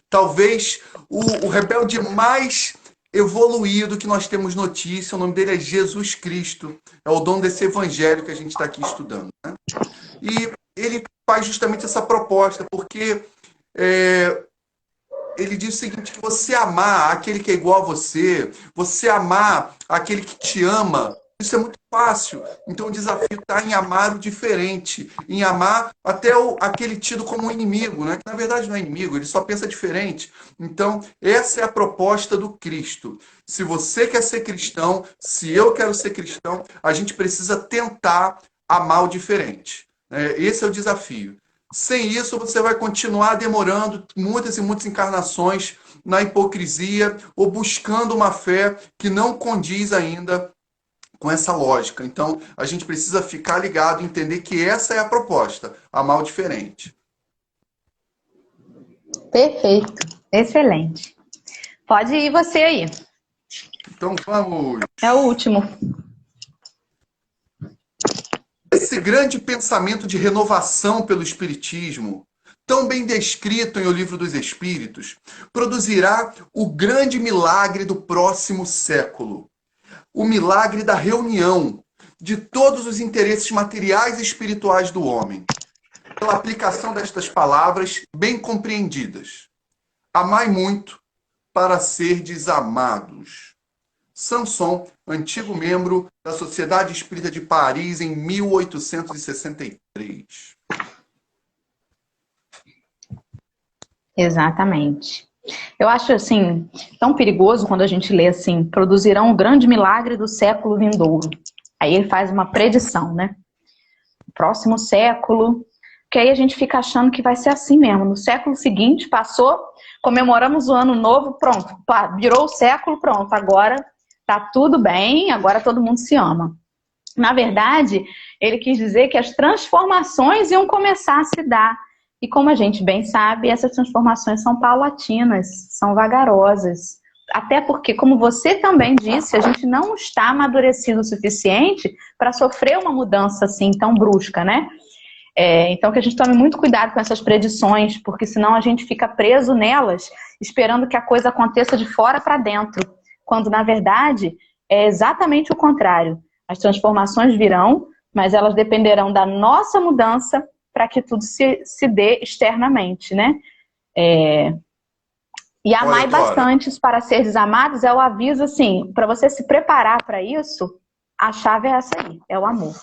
B: talvez o rebelde mais evoluído que nós temos notícia, o nome dele é Jesus Cristo, é o dono desse evangelho que a gente está aqui estudando, né? E ele faz justamente essa proposta, porque ele diz o seguinte, que você amar aquele que é igual a você amar aquele que te ama, isso é muito fácil. Então o desafio está em amar o diferente, em amar até aquele tido como um inimigo, né? Que na verdade não é inimigo, ele só pensa diferente. Então essa é a proposta do Cristo. Se você quer ser cristão, se eu quero ser cristão, a gente precisa tentar amar o diferente. Esse é o desafio. Sem isso, você vai continuar demorando muitas e muitas encarnações na hipocrisia ou buscando uma fé que não condiz ainda com essa lógica. Então, a gente precisa ficar ligado e entender que essa é a proposta, amar o diferente.
C: Perfeito, excelente. Pode ir você aí.
B: Então, vamos.
C: É o último.
B: Esse grande pensamento de renovação pelo Espiritismo, tão bem descrito em O Livro dos Espíritos, produzirá o grande milagre do próximo século. O milagre da reunião de todos os interesses materiais e espirituais do homem, pela aplicação destas palavras bem compreendidas. Amai muito para serdes amados. Sanson, antigo membro da Sociedade Espírita de Paris em 1863.
C: Exatamente. Eu acho assim tão perigoso quando a gente lê assim, produzirão um grande milagre do século vindouro. Aí ele faz uma predição, né? Próximo século, que aí a gente fica achando que vai ser assim mesmo. No século seguinte, passou, comemoramos o ano novo, pronto, virou o século, pronto, agora tá tudo bem, agora todo mundo se ama. Na verdade, ele quis dizer que as transformações iam começar a se dar. E como a gente bem sabe, essas transformações são paulatinas, são vagarosas. Até porque, como você também disse, a gente não está amadurecido o suficiente para sofrer uma mudança assim tão brusca, né? Então que a gente tome muito cuidado com essas predições, porque senão a gente fica preso nelas, esperando que a coisa aconteça de fora para dentro, quando na verdade é exatamente o contrário. As transformações virão, mas elas dependerão da nossa mudança para que tudo se dê externamente, né? E amai bastante para seres amados é o aviso, assim, para você se preparar para isso, a chave é essa aí, é o amor.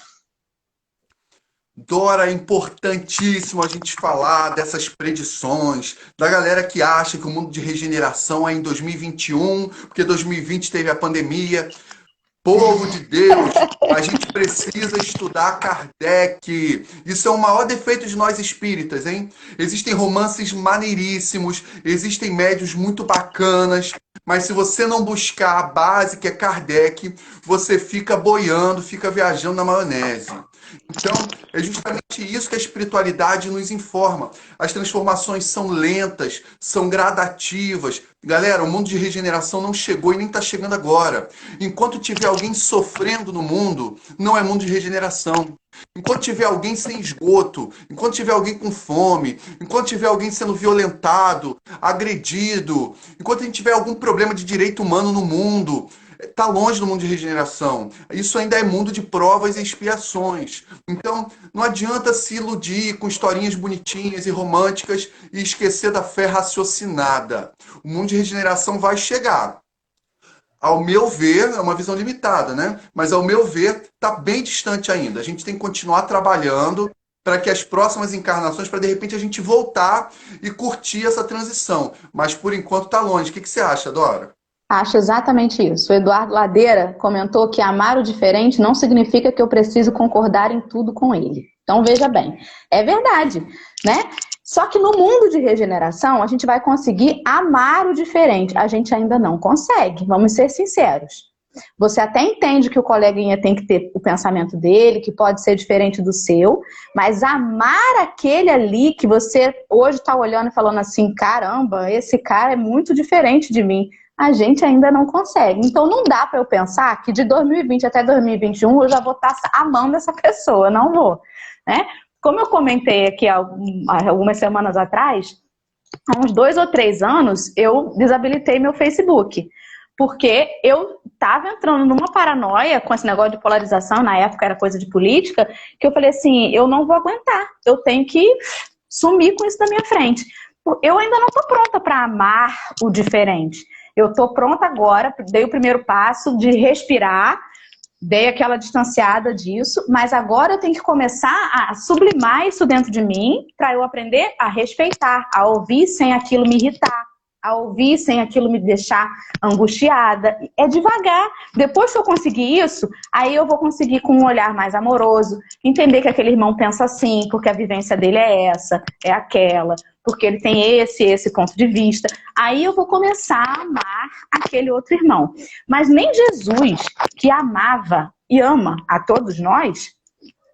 B: Dora, é importantíssimo a gente falar dessas predições, da galera que acha que o mundo de regeneração é em 2021, porque 2020 teve a pandemia. Povo de Deus, a gente precisa estudar Kardec. Isso é o maior defeito de nós espíritas, hein? Existem romances maneiríssimos, existem médios muito bacanas, mas se você não buscar a base, que é Kardec, você fica boiando, fica viajando na maionese. Então, é justamente isso que a espiritualidade nos informa. As transformações são lentas, são gradativas. Galera, o mundo de regeneração não chegou e nem está chegando agora. Enquanto tiver alguém sofrendo no mundo, não é mundo de regeneração. Enquanto tiver alguém sem esgoto, enquanto tiver alguém com fome, enquanto tiver alguém sendo violentado, agredido, enquanto a gente tiver algum problema de direito humano no mundo, está longe do mundo de regeneração. Isso ainda é mundo de provas e expiações. Então, não adianta se iludir com historinhas bonitinhas e românticas e esquecer da fé raciocinada. O mundo de regeneração vai chegar. Ao meu ver, é uma visão limitada, né? Mas ao meu ver, está bem distante ainda. A gente tem que continuar trabalhando para que as próximas encarnações, para de repente a gente voltar e curtir essa transição. Mas por enquanto está longe. O que você acha, Dora?
C: Acho exatamente isso. O Eduardo Ladeira comentou que amar o diferente não significa que eu preciso concordar em tudo com ele. Então veja bem, é verdade, né? Só que no mundo de regeneração a gente vai conseguir amar o diferente. A gente ainda não consegue, vamos ser sinceros. Você até entende que o coleguinha tem que ter o pensamento dele, que pode ser diferente do seu, mas amar aquele ali que você hoje está olhando e falando assim, caramba, esse cara é muito diferente de mim. A gente ainda não consegue. Então não dá para eu pensar que de 2020 até 2021 eu já vou estar amando essa pessoa, não vou, né? Como eu comentei aqui algumas semanas atrás, há uns 2 ou 3 anos eu desabilitei meu Facebook, porque eu estava entrando numa paranoia com esse negócio de polarização, na época era coisa de política, que eu falei assim, eu não vou aguentar, eu tenho que sumir com isso da minha frente. Eu ainda não estou pronta para amar o diferente. Eu estou pronta agora, dei o primeiro passo de respirar, dei aquela distanciada disso, mas agora eu tenho que começar a sublimar isso dentro de mim para eu aprender a respeitar, a ouvir sem aquilo me irritar, a ouvir sem aquilo me deixar angustiada. É devagar. Depois que eu conseguir isso, aí eu vou conseguir com um olhar mais amoroso, entender que aquele irmão pensa assim, porque a vivência dele é essa, é aquela, porque ele tem esse ponto de vista. Aí eu vou começar a amar aquele outro irmão. Mas nem Jesus, que amava e ama a todos nós,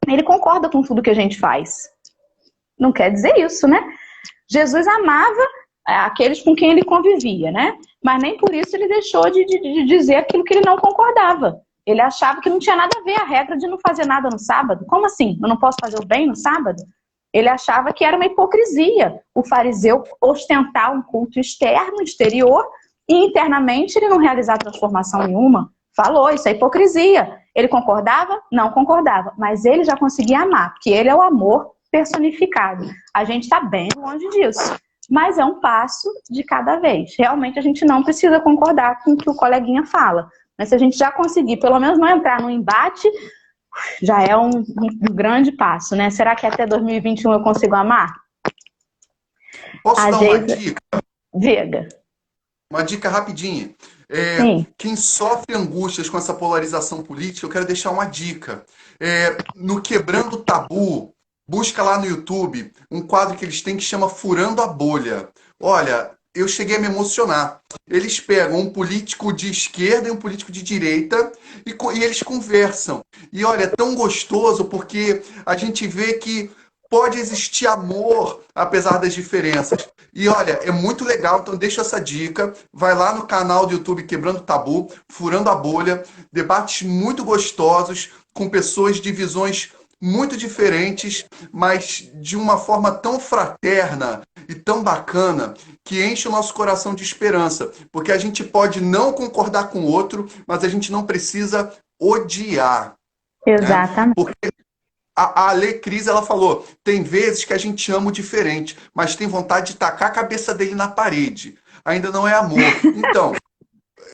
C: ele concorda com tudo que a gente faz. Não quer dizer isso, né? Jesus amava aqueles com quem ele convivia, né? Mas nem por isso ele deixou de dizer aquilo que ele não concordava. Ele achava que não tinha nada a ver a regra de não fazer nada no sábado. Como assim? Eu não posso fazer o bem no sábado? Ele achava que era uma hipocrisia o fariseu ostentar um culto externo, exterior, e internamente ele não realizar transformação nenhuma. Falou, isso é hipocrisia. Ele concordava? Não concordava. Mas ele já conseguia amar, porque ele é o amor personificado. A gente está bem longe disso. Mas é um passo de cada vez. Realmente a gente não precisa concordar com o que o coleguinha fala. Mas se a gente já conseguir, pelo menos não entrar no embate, já é um grande passo, né? Será que até 2021 eu consigo amar?
B: Posso
C: A
B: dar uma
C: Geisa,
B: dica?
C: diga.
B: Uma dica rapidinha.
C: Sim.
B: Quem sofre angústias com essa polarização política, eu quero deixar uma dica. No Quebrando o Tabu, busca lá no YouTube um quadro que eles têm que chama Furando a Bolha. Olha, eu cheguei a me emocionar. Eles pegam um político de esquerda e um político de direita e eles conversam. E olha, é tão gostoso porque a gente vê que pode existir amor apesar das diferenças. E olha, é muito legal, então deixa essa dica. Vai lá no canal do YouTube Quebrando o Tabu, Furando a Bolha, debates muito gostosos com pessoas de visões muito diferentes, mas de uma forma tão fraterna e tão bacana que enche o nosso coração de esperança, porque a gente pode não concordar com o outro, mas a gente não precisa odiar, né?
C: Exatamente.
B: Porque a Ale Cris, ela falou, tem vezes que a gente ama o diferente, mas tem vontade de tacar a cabeça dele na parede. Ainda não é amor. Então,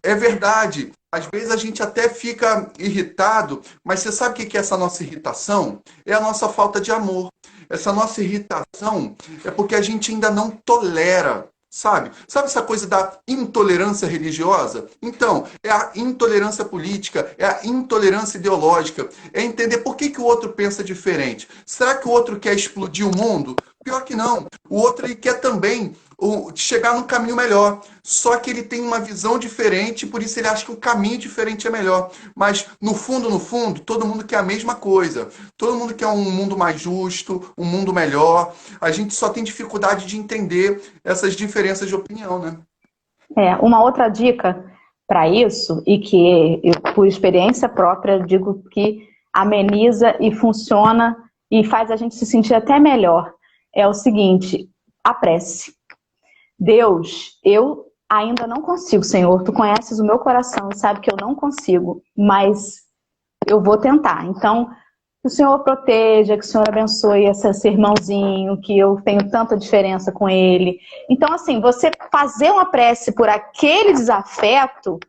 B: é verdade. Às vezes a gente até fica irritado, mas você sabe o que é essa nossa irritação? É a nossa falta de amor. Essa nossa irritação é porque a gente ainda não tolera, sabe? Sabe essa coisa da intolerância religiosa? Então, é a intolerância política, é a intolerância ideológica, é entender por que o outro pensa diferente. Será que o outro quer explodir o mundo? Pior que não. O outro ele quer também chegar num caminho melhor. Só que ele tem uma visão diferente, por isso ele acha que o caminho diferente é melhor. Mas no fundo, todo mundo quer a mesma coisa. Todo mundo quer um mundo mais justo, um mundo melhor. A gente só tem dificuldade de entender essas diferenças de opinião, né?
C: Uma outra dica para isso, e que eu, por experiência própria, digo que ameniza e funciona e faz a gente se sentir até melhor, é o seguinte: a prece. Deus, eu ainda não consigo, Senhor, tu conheces o meu coração e sabe que eu não consigo, mas eu vou tentar. Então, que o Senhor proteja, que o Senhor abençoe esse irmãozinho, que eu tenho tanta diferença com ele. Então, assim, você fazer uma prece por aquele desafeto,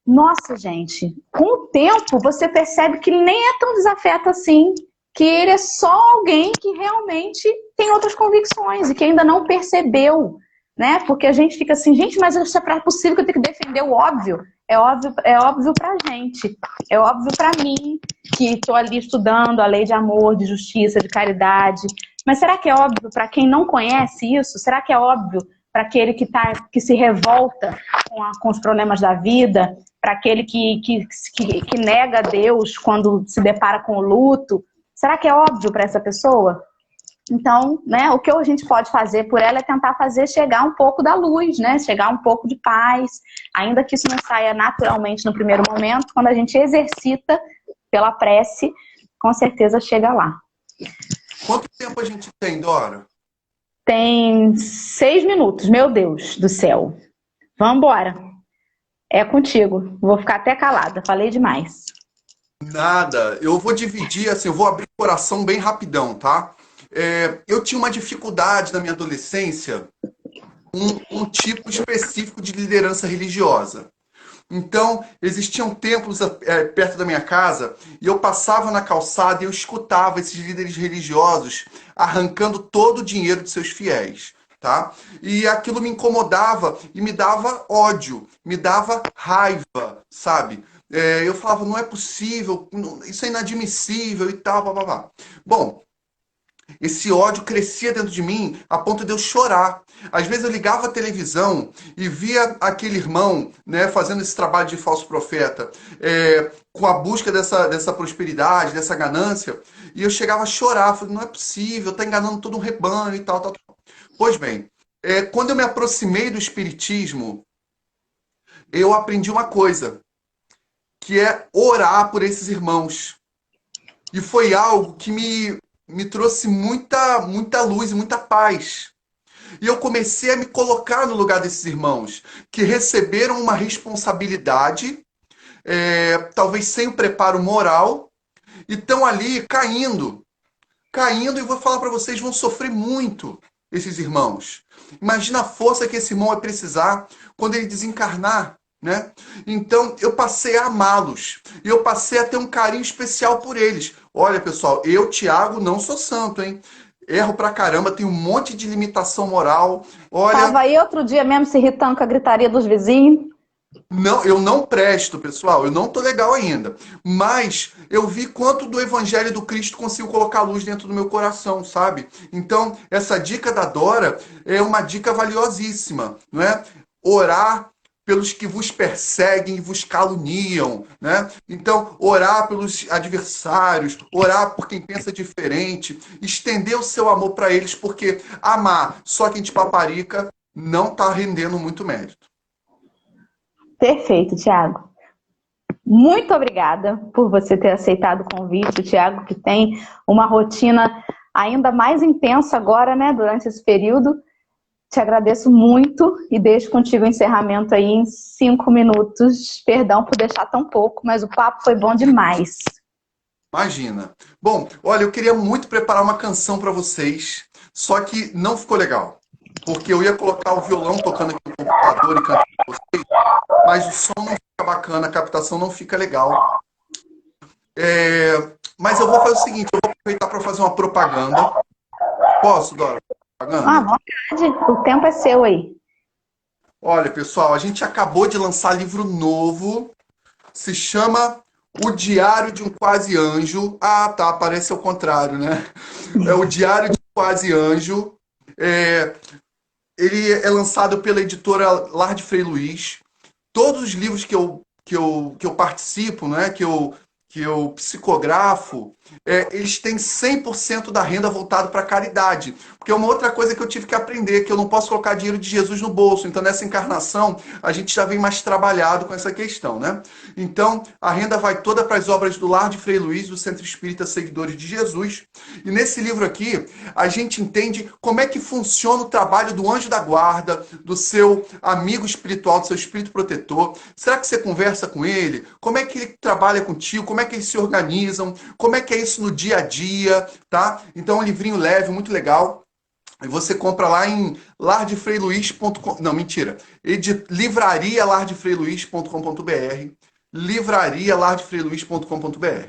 C: nossa, gente, com o tempo você percebe que ele nem é tão desafeto assim, que ele é só alguém que realmente tem outras convicções e que ainda não percebeu, né? Porque a gente fica assim, gente, mas isso é possível que eu tenho que defender o óbvio. É óbvio pra gente, é óbvio pra mim, que estou ali estudando a lei de amor, de justiça, de caridade. Mas será que é óbvio para quem não conhece isso? Será que é óbvio para aquele que se revolta com os problemas da vida? Para aquele que nega Deus quando se depara com o luto? Será que é óbvio para essa pessoa? Então, né, o que a gente pode fazer por ela é tentar fazer chegar um pouco da luz, né? Chegar um pouco de paz, ainda que isso não saia naturalmente no primeiro momento, quando a gente exercita pela prece, com certeza chega lá.
B: Quanto tempo a gente tem, Dora?
C: Tem 6 minutos, meu Deus do céu. Vamos embora. É contigo. Vou ficar até calada, falei demais.
B: Nada. Eu vou dividir, assim, eu vou abrir o coração bem rapidão, tá? Eu tinha uma dificuldade na minha adolescência, um tipo específico de liderança religiosa. Então, existiam templos perto da minha casa e eu passava na calçada e eu escutava esses líderes religiosos arrancando todo o dinheiro de seus fiéis, tá? E aquilo me incomodava e me dava ódio, me dava raiva, sabe? Eu falava, não é possível, isso é inadmissível e tal, blá, blá, blá. Bom, esse ódio crescia dentro de mim a ponto de eu chorar. Às vezes eu ligava a televisão e via aquele irmão, né, fazendo esse trabalho de falso profeta, com a busca dessa prosperidade, dessa ganância, e eu chegava a chorar. Falei, não é possível, está enganando todo um rebanho e tal, tal, tal. Pois bem, quando eu me aproximei do Espiritismo, eu aprendi uma coisa, que é orar por esses irmãos. E foi algo que me trouxe muita luz e muita paz. E eu comecei a me colocar no lugar desses irmãos, que receberam uma responsabilidade, talvez sem o preparo moral, e estão ali caindo. Caindo, e vou falar para vocês, vão sofrer muito, esses irmãos. Imagina a força que esse irmão vai precisar quando ele desencarnar, né? Então, eu passei a amá-los. E eu passei a ter um carinho especial por eles. Olha, pessoal, eu, Tiago, não sou santo, hein? erro pra caramba, tenho um monte de limitação moral. Olha,
C: Tava aí outro dia mesmo se irritando com a gritaria dos vizinhos.
B: não, eu não presto, pessoal, eu não tô legal ainda. Mas eu vi quanto do Evangelho do Cristo consigo colocar luz dentro do meu coração, sabe? Então, essa dica da Dora é uma dica valiosíssima, não é? Orar pelos que vos perseguem e vos caluniam, né? Então, orar pelos adversários, orar por quem pensa diferente, estender o seu amor para eles, porque amar só quem te paparica não tá rendendo muito mérito.
C: Perfeito, Tiago. Muito obrigada por você ter aceitado o convite, o Tiago, que tem uma rotina ainda mais intensa agora, né, durante esse período. Te agradeço muito e deixo contigo o encerramento aí em 5 minutos. Perdão por deixar tão pouco, mas o papo foi bom demais.
B: Imagina. Bom, olha, eu queria muito preparar uma canção para vocês, só que não ficou legal. Porque eu ia colocar o violão tocando aqui no computador e cantando para vocês, mas o som não fica bacana, a captação não fica legal. Mas eu vou fazer o seguinte, eu vou aproveitar para fazer uma propaganda. Posso, Dora?
C: À
B: Propaganda?
C: vontade, o tempo é seu aí.
B: Olha, pessoal, a gente acabou de lançar livro novo, se chama O Diário de um Quase Anjo. Ah, tá, parece ao contrário, né? É o Diário de um Quase Anjo. É, ele é lançado pela editora Lar de Frei Luiz. Todos os livros que eu participo, né, que eu psicografo, eles têm 100% da renda voltado para a caridade. Porque é uma outra coisa que eu tive que aprender, que eu não posso colocar dinheiro de Jesus no bolso. Então, nessa encarnação, a gente já vem mais trabalhado com essa questão, né? Então, a renda vai toda para as obras do Lar de Frei Luiz, do Centro Espírita Seguidores de Jesus. E nesse livro aqui, a gente entende como é que funciona o trabalho do anjo da guarda, do seu amigo espiritual, do seu espírito protetor. Será que você conversa com ele? Como é que ele trabalha contigo? Como é que eles se organizam? Como é que é isso no dia a dia, tá? Então, é um livrinho leve, muito legal. E você compra lá em lardefreiluiz.com. Não, mentira. Livrarialardefreiluiz.com.br. Livrarialardefreiluiz.com.br.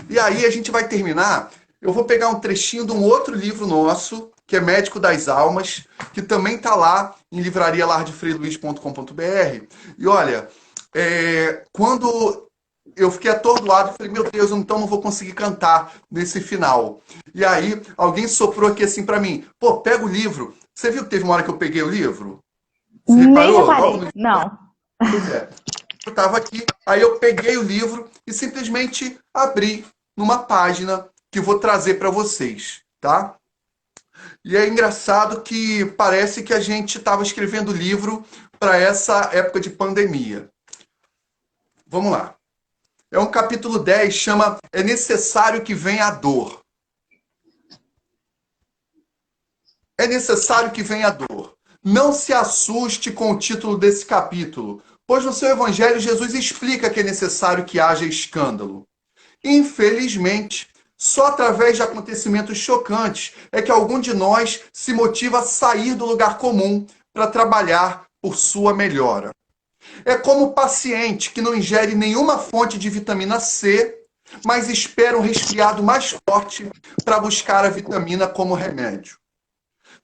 B: E aí a gente vai terminar. Eu vou pegar um trechinho de um outro livro nosso, que é Médico das Almas, que também está lá em livrarialardefreiluiz.com.br. E olha, quando eu fiquei atordoado, falei, meu Deus, então não vou conseguir cantar nesse final. E aí, alguém soprou aqui assim pra mim, pô, pega o livro. Você viu que teve uma hora que eu peguei o livro? Você
C: Nem
B: reparou?
C: reparei, não.
B: Pois é. Eu tava aqui, aí eu peguei o livro e simplesmente abri numa página que eu vou trazer pra vocês, tá? E é engraçado que parece que a gente estava escrevendo livro para essa época de pandemia. Vamos lá. É um capítulo 10, chama É Necessário que Venha a Dor. É necessário que venha a dor. Não se assuste com o título desse capítulo, pois no seu evangelho Jesus explica que é necessário que haja escândalo. Infelizmente, só através de acontecimentos chocantes é que algum de nós se motiva a sair do lugar comum para trabalhar por sua melhora. É como o paciente que não ingere nenhuma fonte de vitamina C, mas espera um resfriado mais forte para buscar a vitamina como remédio.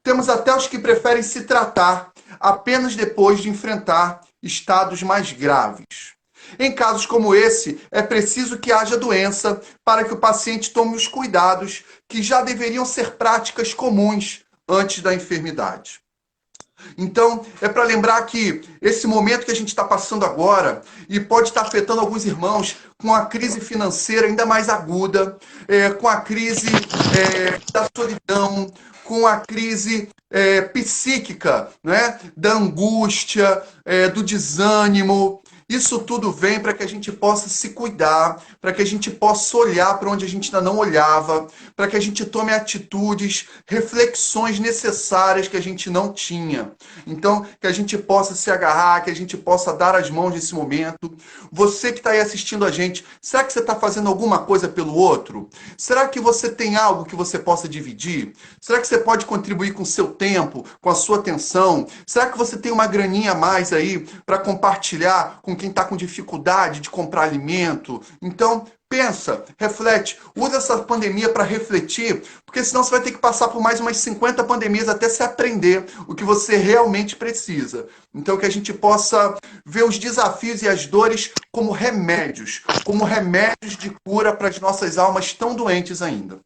B: Temos até os que preferem se tratar apenas depois de enfrentar estados mais graves. Em casos como esse, é preciso que haja doença para que o paciente tome os cuidados que já deveriam ser práticas comuns antes da enfermidade. Então, é para lembrar que esse momento que a gente está passando agora, e pode estar afetando alguns irmãos com a crise financeira ainda mais aguda, com a crise da solidão, com a crise psíquica, né? Da angústia, do desânimo. Isso tudo vem para que a gente possa se cuidar, para que a gente possa olhar para onde a gente ainda não olhava, para que a gente tome atitudes, reflexões necessárias que a gente não tinha. Então, que a gente possa se agarrar, que a gente possa dar as mãos nesse momento. Você que está aí assistindo a gente, será que você está fazendo alguma coisa pelo outro? Será que você tem algo que você possa dividir? Será que você pode contribuir com o seu tempo, com a sua atenção? Será que você tem uma graninha a mais aí para compartilhar com quem está com dificuldade de comprar alimento? Então, Pensa, reflete, usa essa pandemia para refletir, porque senão você vai ter que passar por mais umas 50 pandemias até se aprender o que você realmente precisa. Então, que a gente possa ver os desafios e as dores como remédios de cura para as nossas almas tão doentes ainda.